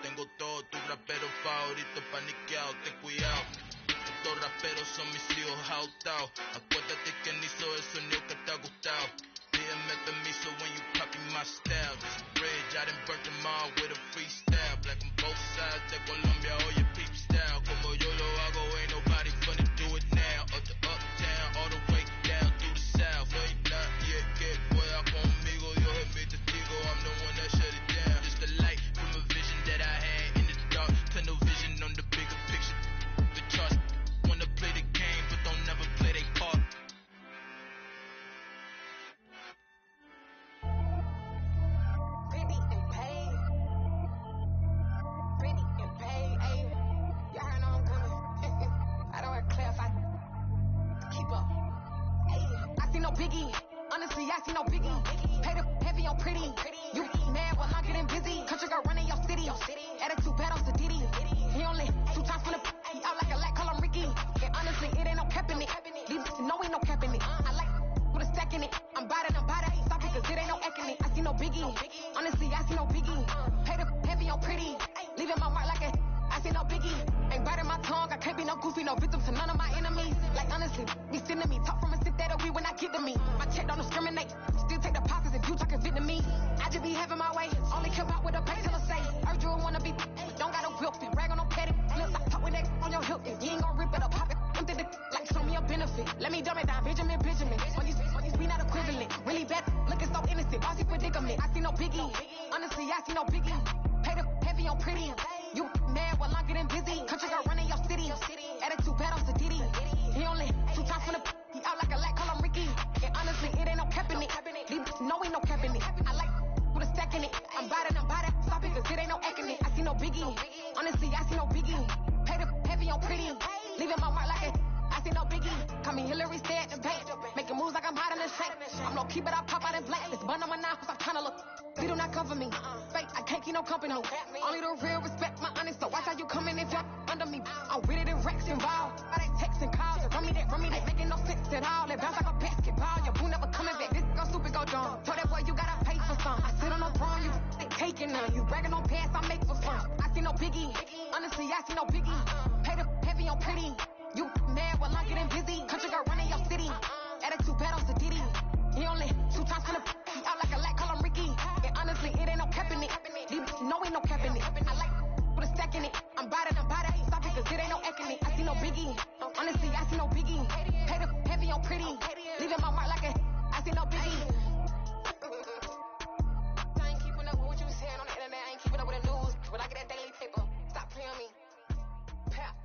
tengo todo, tu rapero favorito paniqueado, ten cuidado. Estos raperos son mis hijos adoptados. Acuérdate que ni hizo el sonido que te ha gustado. Pídeme permiso when you copy my style. This bridge, I done burnt them all with a freestyle. Black on both sides de Colombia, oye peep style. Como yo lo hago, ain't nobody finna do it now. Up to uptown, all the way down through the south. No hay nadie que pueda conmigo, Dios es mi testigo. I'm the one that shut it down. Just the light from a vision that I had in the dark. Tunnel vision on the bigger picture. The charts wanna play the game, but don't never play their part. Biggie, honestly, I see no biggie. Pay the heavy on pretty. You mad, well, I'm getting busy. Country girl running your city. Attitude bad on the Diddy. He only 2 times from the he out like a lack, call him Ricky. And honestly, it ain't no cap in it. These know ain't no cap in it. I like with a stack in it. I'm about it, stop it, cause it ain't no eck in it. I see no biggie. Honestly, I see no biggie. Pay the heavy on pretty. Leaving my mark like a I see no biggie. I'm goofy, no victim to none of my enemies. Like honestly, be sending me talk from a sick that we when I get to me. My check don't discriminate, still take the pockets if you talking Vietnamese. I just be having my way, only care about what the painkiller say. Urge you wanna be, don't got no whip it, rag on no petty. Flip side, talk with that on your hip, you ain't gon' rip it up, pop it. Empty the like show me a benefit. Let me dumb it down, Benjamin. On these we not equivalent. Really bad, looking so innocent, bossy predicament. I see no biggie, honestly I see no biggie. Pay the heavy on pretty. You mad while I'm getting busy. Country girl running your city. Attitude bad on Sadidi. He only 2 times from the he out like a lack, call him Ricky. And honestly, it ain't no cap in it. These no ain't no cap in it. I like with a stack in it. I'm by that. Stop it, cause it ain't no acting it. I see no biggie. Honestly, I see no biggie. Pay the heavy on pretty. Leaving my mark like a I see no biggie. Call me Hillary, stay at the bank. Making moves like I'm hot in the shank. I'm low key, but I pop out in black. This bun on my knife, cause I'm tryna look. They do not cover me. Fake, I can't keep no company. Only the real respect my honest. So watch how you coming if you're under me. I'm with it in Rex involved. I they texting calls. Run me that. Making no sense at all. They bounce like a basketball. Your boo never coming back. This go stupid, go dumb. Told that boy you gotta pay for some. I sit on no throne, you ain't taking none. You bragging on pants, I make for fun. I see no biggie. Honestly, I see no biggie. Pay the heavy on pretty. You mad while I'm getting busy. Country girl running your city. Attitude bad on Sadidi. He only 2 times from the he out like a lack, call him Ricky. And honestly, it ain't no cap in it. These no ain't no cap in it. I like with a stack in it. I'm by that. Stop it, cause it ain't no acting it. I see no biggie. Honestly, I see no biggie. Pay the heavy on pretty. Leaving my mark like a I see no biggie. I ain't keeping up with what you saying on the internet. I ain't keeping up with the news. But I get that daily paper. Stop playing on me. Pap.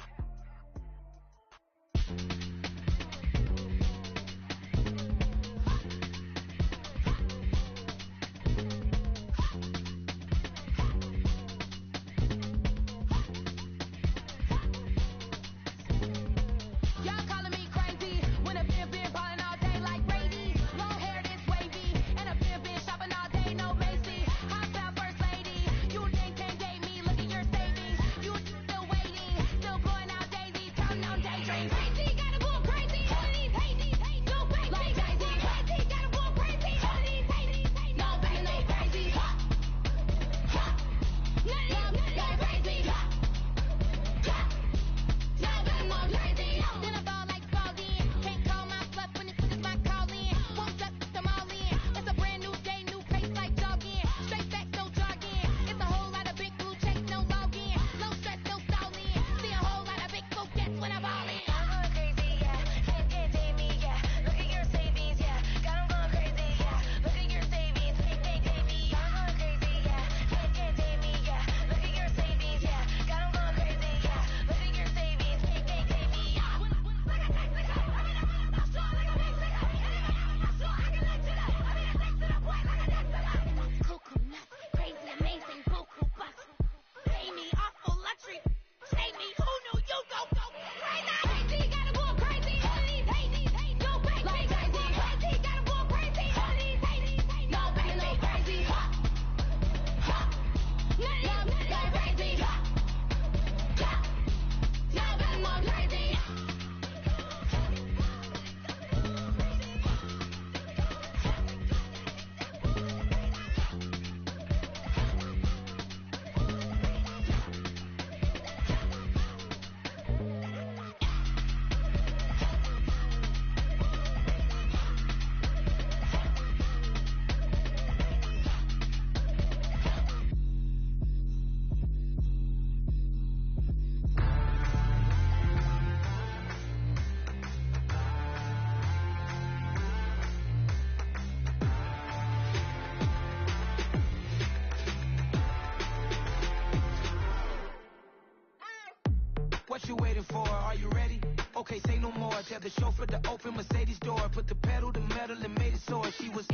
What you waiting for? Are you ready? Okay, say no more. Tell the chauffeur to open Mercedes door. Put the pedal to metal and made it soar. She was,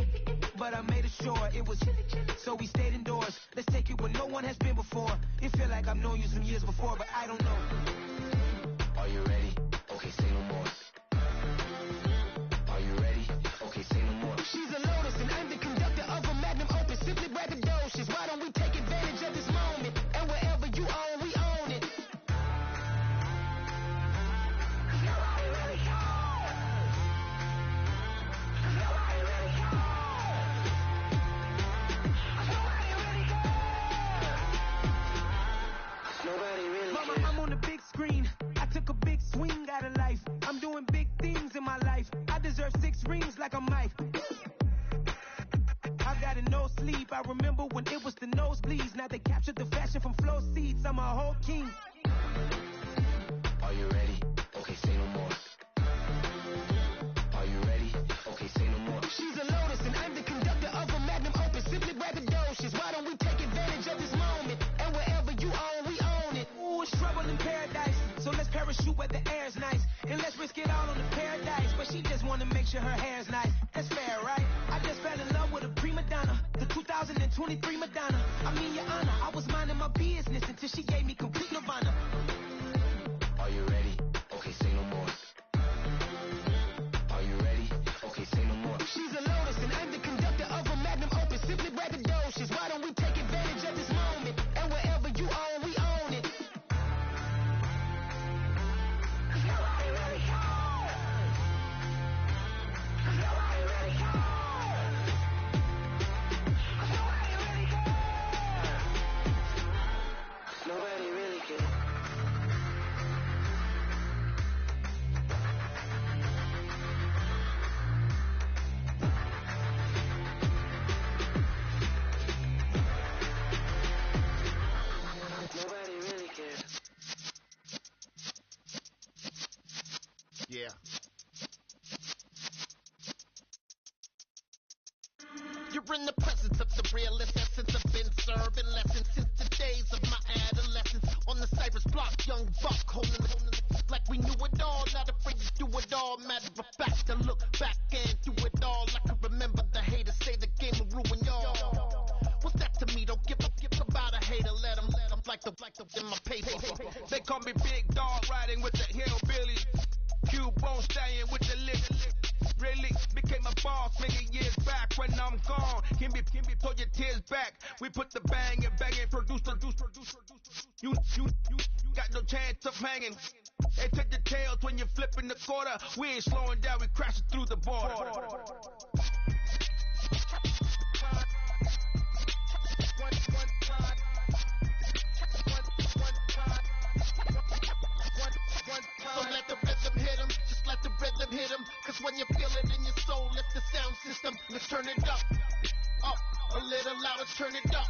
but I made it sure it was. So we stayed indoors. Let's take it where no one has been before. It feel like I've known you some years before, but I don't know. Are you ready? Okay, say no more. Are you ready? Okay, say no more. She's a Lotus and I'm the conductor of a magnum opus. Simply braggadocious. Why don't we take advantage of this moment? And wherever you own, we own it. Mama, I'm on the big screen. I took a big Switching from flow seats, I'm a whole king. Are you ready? Okay, say no more. Are you ready? Okay, say no more. She's a lotus and I'm the conductor of a magnum opus. Simply braggadocious. Why don't we take advantage of this moment? And wherever you own, we own it. Ooh, it's trouble in paradise. So let's parachute where the air's nice. And let's risk it all on the paradise. But she just wanna make sure her hair's nice. That's fair, right? I just fell in love with a prima donna. The 2023 Madonna. I mean, your honor, I was minding my business until she gave me complete nirvana. Are you ready? Okay, say no more. Are you ready? Okay, say no more. She's a lotus and I'm the conductor of a magnum opus. Simply braggadocious. Why don't we take advantage of this moment? And wherever you own, we own it. Nobody really cares. Nobody really cares. Nobody really cares. Nobody really cares. Nobody really cares. Yeah. You're in the presence of the realest essence. I've been serving lessons since the days of my adolescence. On the Cypress block, young buck holding it like we knew it all. Not afraid to do it all. Matter of fact, to look back and do it all. I can remember the haters say the game will ruin y'all. What's that to me? Don't give about a hater. Let them like the in my paper. They call me Big Dog, riding with the hillbilly. Cubone staying with the lick. Really became a boss many years back. When I'm gone, can be pull your tears back. We put the bang and produce. You got no chance of hanging. They take the tails when you're flipping the quarter. We ain't slowing down, we crashing through the border. So let the rhythm hit 'em, just let the rhythm hit 'em. Cause when you feel it in your soul, lift the sound system. Let's turn it up, a little louder, turn it up.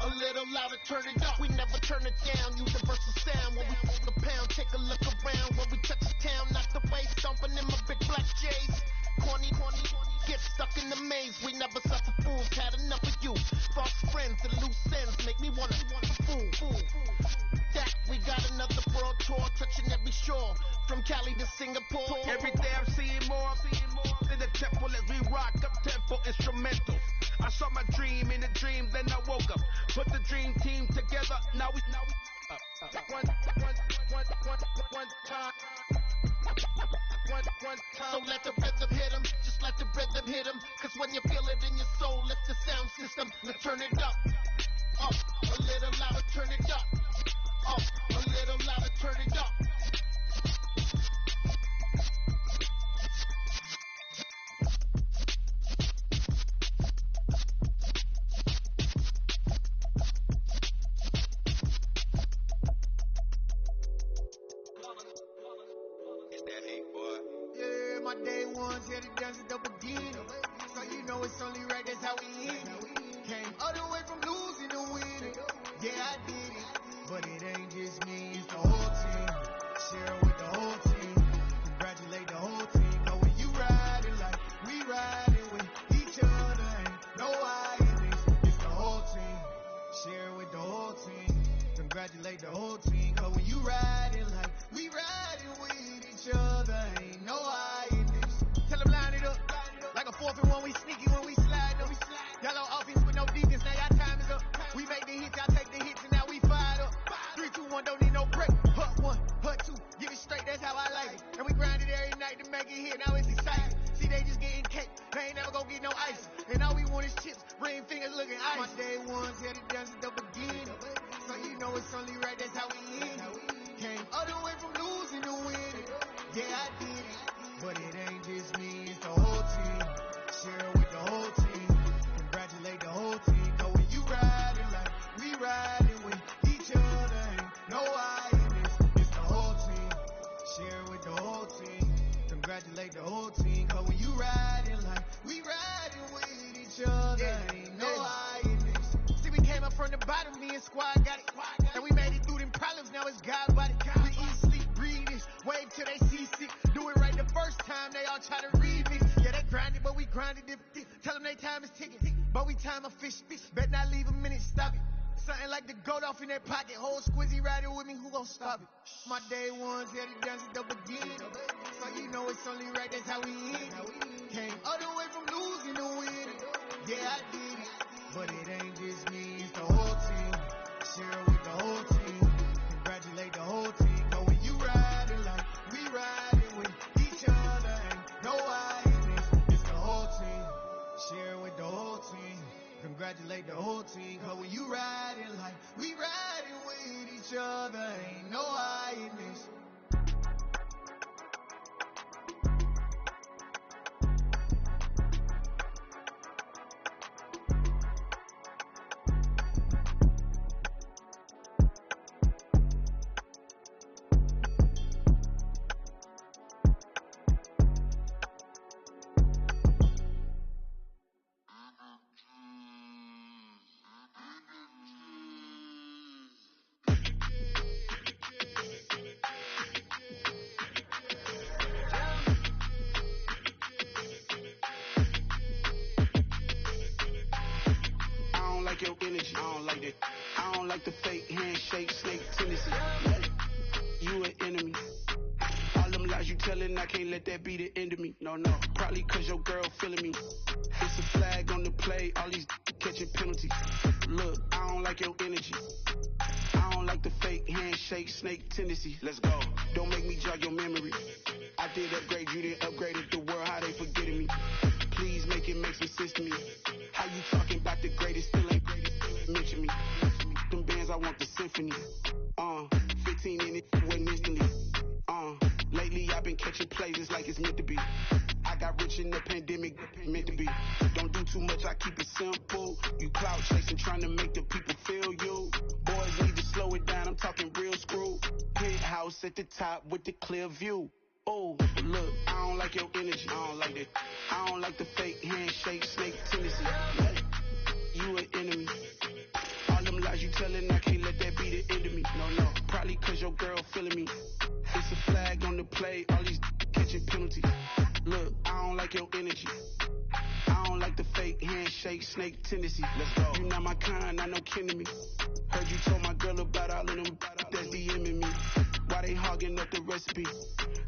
A little louder, turn it up. We never turn it down, universal sound. When we hold the pound, take a look around. When we touch the town, knock the way, stomping in my big black J's. Corny, get stuck in the maze. We never suffer fools, had enough of you. False friends and loose ends make me wanna fool. That we got another world tour, touching every shore, from Cali to Singapore. Every day I'm seeing more in the temple as we rock up tempo instrumentals. I saw my dream in a dream, then I woke up. Put the dream team together, now we One time. So let the rhythm hit 'em, just let the rhythm hit 'em. Cause when you feel it in your soul, lift the sound system. Let's turn it up, a little louder, turn it up, a little louder, turn it up. Yeah, my day ones, yeah, the dance at the beginning. So you know it's only right, that's how we end it. Came all the way from losing to winning. Yeah, I did it. But it ain't just me, it's the whole team. Share it with the whole team. Congratulate the whole team. But when you riding like we riding with each other, ain't no hiding. It's the whole team. Share it with the whole team. Congratulate the whole team. But when you riding like we riding with each other, ain't no hiding. Tell them line it up. Like a 4th and 1, we sneaky when we slide them. Yellow offense with no defense, now y'all time is up. We make the hits, y'all take the hits, and now we fired up. 3, 2, 1, don't need no break. Hut 1, hut 2, give it straight, that's how I like it. And we grind it every night to make it hit, now it's exciting. See, they just getting cake, they ain't never gonna get no ice. And all we want is chips, ring fingers looking ice. My day ones, yeah, the dance at the beginning. So you know it's only right, that's how we end it. Came all the way from losing to winning. Yeah, I did it. But it ain't just me, it's the whole team. Share it with the whole team. Congratulate the whole team. Cause when you riding like we riding with each other, ain't no hiding. It's the whole team. Share it with the whole team. Congratulate the whole team. Cause when you riding like we riding with each other, ain't no hiding. See, we came up from the bottom, me and Squad. squad got it. And we made it through them problems, now it's God body. We eat, sleep, breathe this, wave till they see sick. Do it right the first time, they all try to remix. Yeah, they grinded, but we grinded it. Tell them they time is ticking, but we time a fish. Bet not leave a minute, stop it. Something like the goat off in their pocket. Whole squizzy riding with me, who gon' stop it? My day ones, yeah, the dance at the beginning. So you know it's only right, that's how we end. Came all the way from losing to winning. Yeah, I did it, but it ain't just me, it's the whole team. Share it with the whole team. Congratulate the whole team. Cause when you riding like we riding with each other, ain't no I in this. It's the whole team. Share it with the whole team. Congratulate the whole team. Cause when you riding like we riding with each other, ain't no I in this. Your energy, I don't like that. I don't like the fake handshake, snake tendency. You an enemy. All them lies you telling, I can't let that be the end of me. No, probably cause your girl feeling me. It's a flag on the play, all these catching penalties. Look, I don't like your energy. I don't like the fake handshake, snake tendency. Let's go. Don't make me jog your memory. I did upgrade, you didn't upgrade it. The world, how they forgetting me. Please make it make some sense to me. How you talking about the greatest, still ain't greatest, still ain't mention me. Them bands, I want the symphony. 15 in it, wasn't instantly. Lately I've been catching plays, it's like it's meant to be. I got rich in the pandemic, meant to be. Don't do too much, I keep it simple. You clout chasing, trying to make the people feel you. Boys need to slow it down, I'm talking real screw. Penthouse at the top with the clear view. Oh, look, I don't like your energy, I don't like that. I don't like the fake handshake, snake tendency. You an enemy. All them lies you telling, I can't let that be the end of me. No, probably cause your girl feeling me. It's a flag on the play, all these catching penalties. Look, I don't like your energy. I don't like the fake handshake, snake tendency. Let's go. You not my kind, not no kin to me. Heard you told my girl about all of them that's DMing me. Why they hogging up the recipe?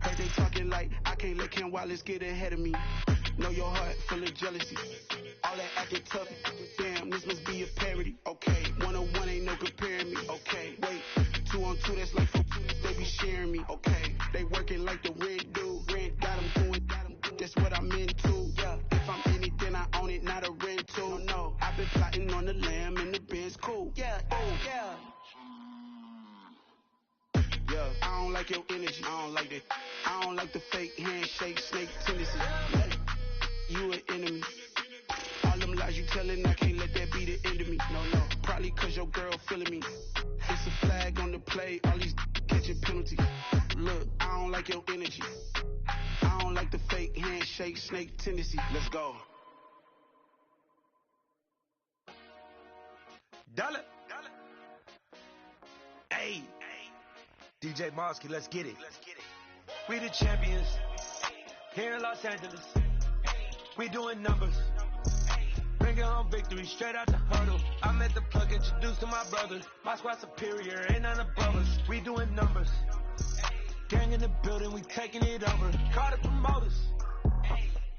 Heard they talking like I can't let Ken Wallace get ahead of me. Know your heart full of jealousy. All that acting tough, damn, this must be a parody. Okay, 1-on-1 ain't no comparing me. Okay, wait, 2-on-2, that's like 4, they be sharing me. Okay, they working like the rent dude. Rent got them going, that's what I'm into. Yeah, if I'm in it, then I own it, not a rental. No, I've been plotting on the lamb and the Benz cool. Yeah, yeah. Yeah, I don't like your energy, I don't like that. I don't like the fake handshake, snake tendency. You an enemy. All them lies you telling, I can't let that be the end of me. No, probably cause your girl feeling me. It's a flag on the play, all these catching penalties. Look, I don't like your energy. I don't like the fake handshake, snake tendency. Let's go. Dollar. Hey. DJ Mosky, let's get it. We the champions here in Los Angeles. We doing numbers. Bringing home victory straight out the huddle. I'm at the plug, introduced to my brothers. My squad superior, ain't none above us. We doing numbers. Gang in the building, we taking it over. Call the promoters.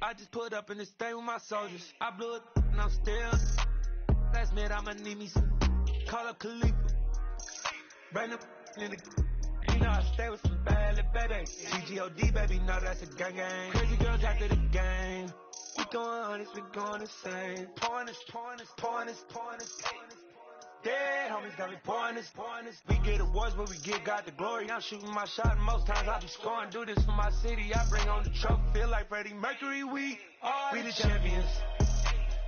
I just put up in this thing with my soldiers. I blew it and I'm still. Last minute I'ma need me some. Call up Khalifa. Bring them in the. You know I stay with some bad little baby. GGOD, baby, know that's a gang gang. Crazy girls after the game. We going honest, we going insane. Pouring this. Dead homies got me pouring this. We get awards, but we give God the glory. I'm shooting my shot, and most times I be scoring. Do this for my city, I bring on the trophy. Feel like Freddie Mercury, we the champions.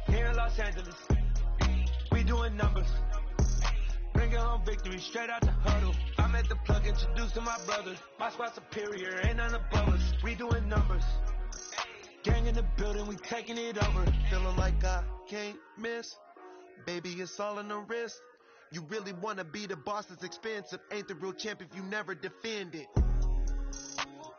Here in Los Angeles, we doing numbers. Bringing home victory straight out the huddle. I'm at the plug, introduced to my brothers. My squad superior, ain't none above us. We doing numbers. Gang in the building, we taking it over. Feeling like I can't miss. Baby, it's all in the wrist. You really wanna be the boss, it's expensive. Ain't the real champ if you never defend it.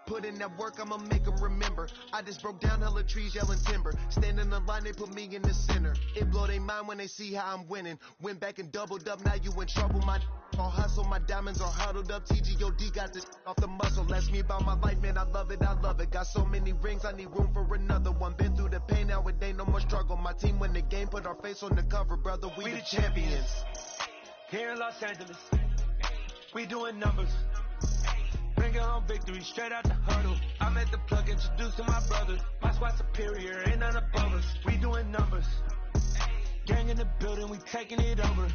Put in that work, I'ma make them remember. I just broke down hella trees, yelling timber. Stand in the line, they put me in the center. It blow they mind when they see how I'm winning. Went back and doubled up, now you in trouble. My all hustle, my diamonds are huddled up. TGOD got this off the muscle. Ask me about my life, man, I love it, I love it. Got so many rings, I need room for another one. Been through the pain, now it ain't no more struggle. My team win the game, put our face on the cover, brother. We the champions. Here in Los Angeles, we doing numbers. Bringing home victory straight out the huddle. I'm at the plug introducing my brothers. My squad superior, ain't none above us. We doing numbers. Gang in the building, we taking it over.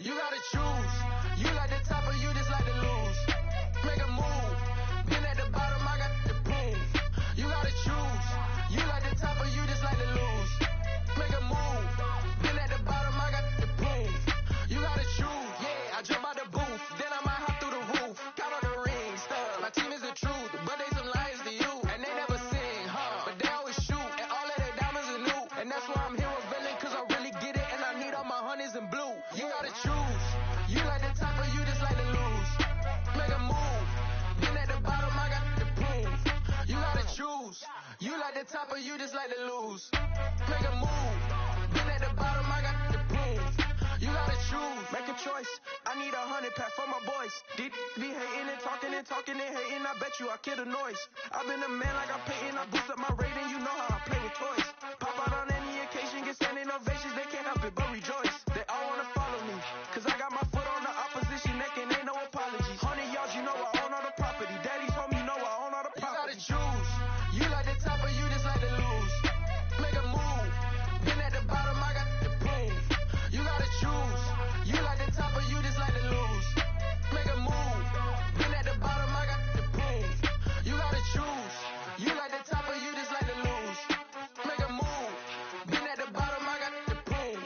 You gotta choose. You like the top or you just like to lose. Make a move. Been at the bottom, I got the proof. You gotta choose. You like the top or you just like to lose. Make a move. Been at the bottom, I got the proof. You gotta choose. Yeah, I jump out the booth. Then I might hop through the roof. Count on the ring, stuff. My team is the truth, but they some liars to you. And they never sing, but they always shoot. And all of their diamonds are new. And that's why I'm here with villain, cause I really get it. And I need all my honeys in blue. You gotta choose. You like the top or you just like to lose. Make a move. Been at the bottom, I got the proof. You gotta choose. You like the top or you just like to lose. Make a move. Been at the bottom, I got the proof. You gotta choose. Make a choice. I need 100 pack for my boys. Be hating and talking and hating. I bet you I kill the noise. I've been a man like I'm Peyton. I boost up my rating. You know how I play with toys. Pop out on any occasion, get standing ovations. They can't help it but rejoice. They all wanna follow me, cause I got my foot on the opposition neck and ain't no apologies. 100 yards, you know I own all the property. Daddy's home, you know I own all the property. You gotta choose. You like the top or you just like to lose. Make a move. Been at the bottom, I got the proof. You gotta choose. You like the top or you just like to lose. Make a move. Been at the bottom, I got the proof. You gotta choose. You like the top or you just like to lose. Make a move. Been at the bottom, I got the proof.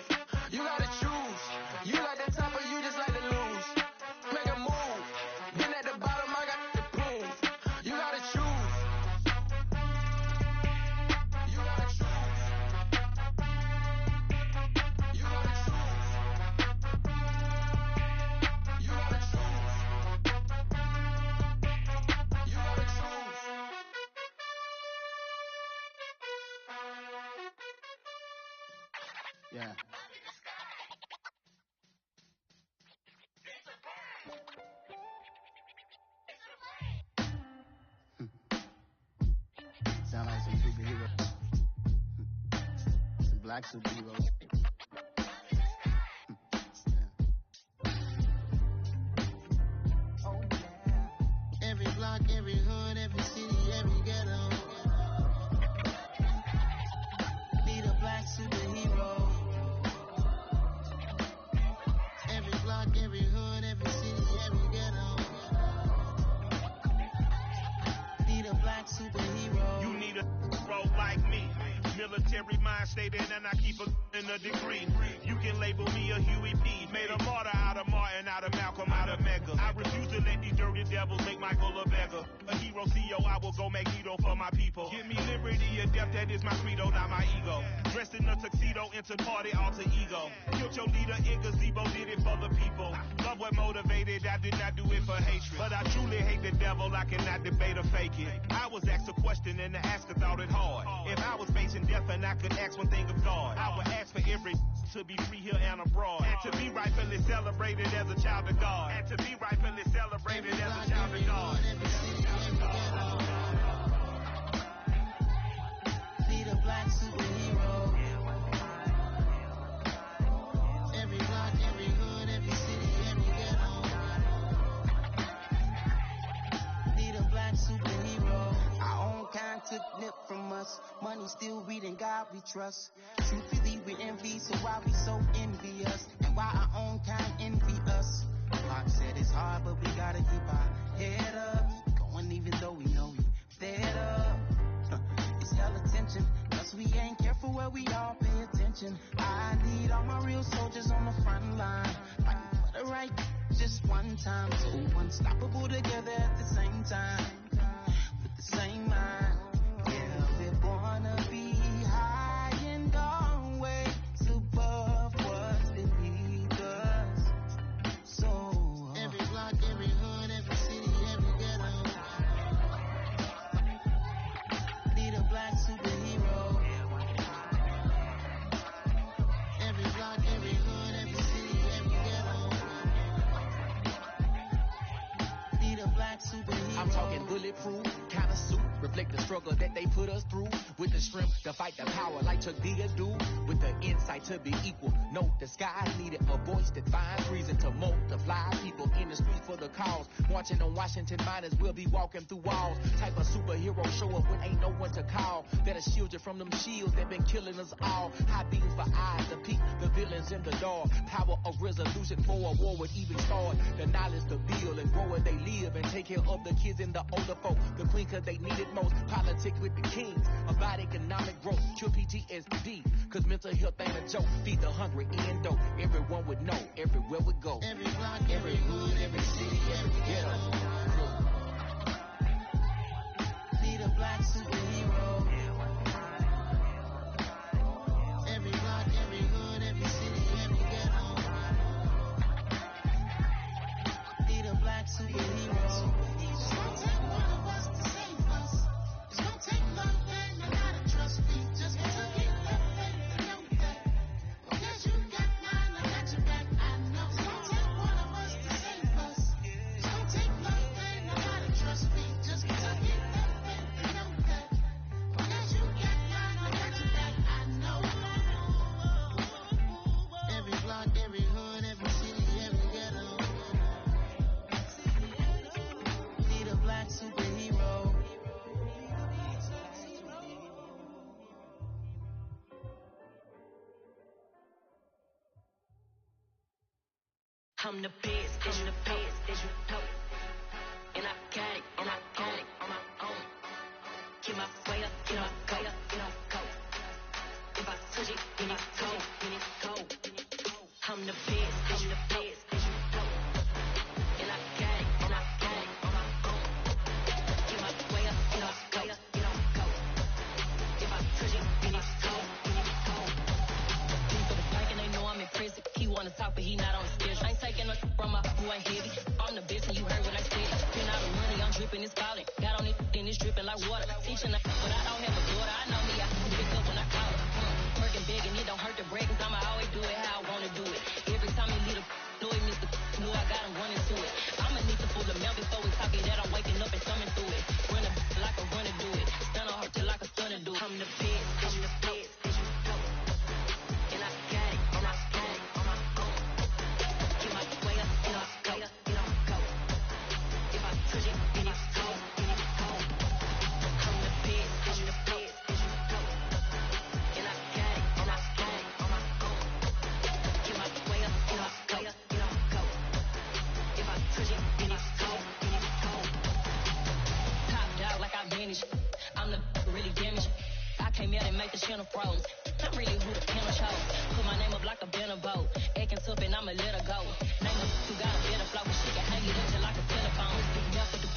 You gotta choose. You like the top or you just like to lose. Make a move. Been at the bottom, I got the proof. You gotta choose. You gotta choose. You gotta choose. You gotta choose. You gotta choose. Yeah. Sound like some superheroes. Some black superheroes. Every block, every hood, every city, every ghetto. Need a black superhero. Every block, every hood, every city, every ghetto. Need a black superhero. You need a bro like me. Military mind stated, and I keep a degree. You can label me a Huey P. Made a martyr out of Martin, out of Malcolm, out of Mecca. I refuse to let these dirty devils make Michael a beggar. A hero CEO, I will go Magneto for my people. Give me liberty or death, that is my credo, not my ego. Dressed in a tuxedo, into party, alter ego. Killed your leader in gazebo, did it for the people. Love what motivated, I did not do it for hatred. But I truly hate the devil, I cannot debate or fake it. I was asked a question and the asker thought it hard. If I was facing death and I could ask one thing of God, I would ask for every to be free here and abroad. And to be rightfully celebrated as a child of God. And to be rightfully celebrated as a child of God. Need a black superhero. Every block, every hood, every city, every ghetto. Need a black superhero. could nip from us. Money still reading, God we trust. Truthfully, we envy, so why we so envious? And why our own kind envy us? Block said it's hard, but we gotta keep our head up. Going even though we know we fed up. It's hell attention, cause we ain't careful where we all pay attention. I need all my real soldiers on the front line, fighting for the right just one time. So unstoppable together at the same time, with the same mind. Yeah, we're gonna be high and always above what's beneath us. So every block, every hood, every city, every ghetto need a black superhero. Every block, every hood, every city, every ghetto need a black superhero. I'm talking bulletproof, kind of suit, reflect the struggle that they put us through. With the strength to fight the power like Chuck D do. With the insight to be equal. No, the sky needed a voice that finds reason to multiply. People in the streets for the cause. Marching on Washington miners, we'll be walking through walls. Type of superhero show up when ain't no one to call. That'll shield you from them shields that been killing us all. High beams for eyes to peek the villains in the dark. Power of resolution for a war would even start. The knowledge to build and grow where they live and take care of the kids and the older folk. The queen cause they need it most. Politics with the kings. About economic growth. Cure PTSD. Cause mental health ain't a joke. Feed the hungry and dope. Everyone would know. Everywhere we go. every block, every hood, every city, every ghetto Need a black superhero. every block, every hood, every city, every ghetto Need a black superhero. It's gonna take one of us to save us. It's gonna take love and a lot of trust. We just gotta get that faith and know that. Because you got mine, I got your back, I know. It's gonna take one of us to save us. It's gonna take love and a lot of trust. We just gotta get that faith and know that. Because you got mine, I got your back, I know. Every block, every hood, every city, every ghetto Need a black superhero. I'm the best, and you the best, as you know. And I got it, and I got it on my own. Get my way up, get my way up, get my go. If I touch it, then it go, then it go. I'm the best, and you the best, as you know. And I got it, and I got it on my own. Get my way up, get my way up, get my go. If I touch it, then it go, then it go. These for the bike and they know I'm in prison. He wanna talk, but he not on the schedule. I ain't taking no from my who ain't heavy. I'm the best and you heard what I said. Spend all the money, I'm dripping, it's falling. Got on it, then it's dripping like water. Teaching the but I don't have a daughter. I know me, I can pick up when I call her. Working big and it don't hurt to break, cause I'ma always do it how I wanna do it. Every time he lead a know he missed the know I got him running to it. I'ma need to pull the mail before we talk it that I'm waking up and thumbing through it. Run a like a runner do it. Stun on her till like a stunner do it. I'm the best, I'm the best, as you know. And I got it, and I got it on my own. Get my way up, get my way up, get my go. If I touch it, then it go, then it go. I'm the best, I'm the best, as you know. And I got it, and I got it on my own. Get my way up, get my way up, get my go. If I touch it, then it go, then it go. Top dog like I manage. I'm the really damaged. I came out and make the channel froze. I'm really who the piano chose. Put my name up like a banner boat. Acting tough and I'ma let her go. Name her who got a better flow. She can hang it up just like a telephone. Big mouth with the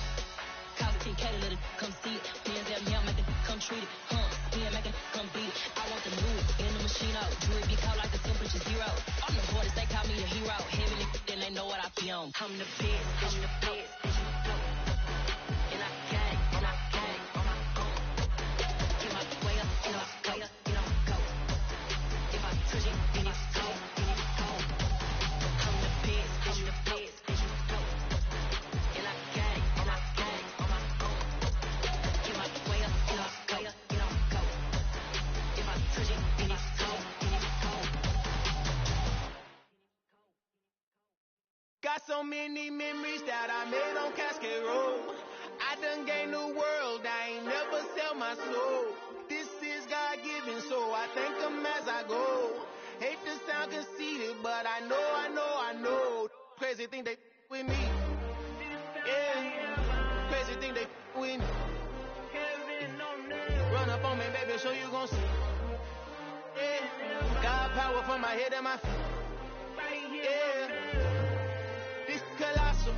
call 10K to let it come see it. Bands at me, I make it come treat it. Spin, make it come beat it. I want the new in the machine out. Jewelry be called like the temperature zero. I'm the hardest, they call me a hero. Heavily, then they know what I be on. I'm the best, I'm the best, as you know. And I got it, and I got it on my own. Get my way up, get my way up, get my go. If I touch it, then it go, then it go. I'm the best, I'm the best, as you know. And I got it, and I got it on my own. Get my way up, get my way up, get my go. If I touch it, then it go, then it go. Got so many memories that I made on Cascade Road. I done gained the world, I ain't never sell of my soul. This is God-given, so I thank him as I go. Hate to sound conceited, but I know. Crazy thing they with me. Yeah. Crazy thing they with me. Run up on me, baby, so you gon' see. Yeah. God power from my head and my feet. Yeah. This colossal.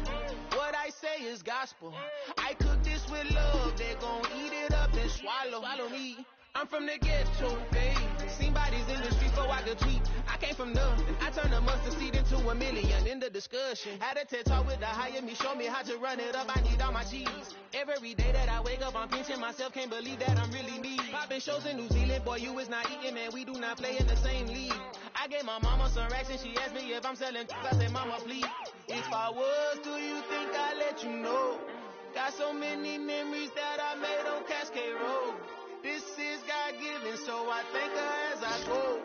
What I say is gospel. I cook this with love. They gon' eat it up and swallow me. I'm from the ghetto, babe. Seen bodies in the street before I could tweet. I came from nothing. I turned a mustard seed into a million. In the discussion, had a TED talk with the higher me. Show me how to run it up. I need all my cheese. Every day that I wake up, I'm pinching myself. Can't believe that I'm really me. Popping shows in New Zealand, boy, you is not eating, man. We do not play in the same league. I gave my mama some racks and she asked me if I'm selling. I said, mama, please. If I was, do you think I'd let you know? Got so many memories that I made on Cascade Road. This is God-given, so I thank her as I go.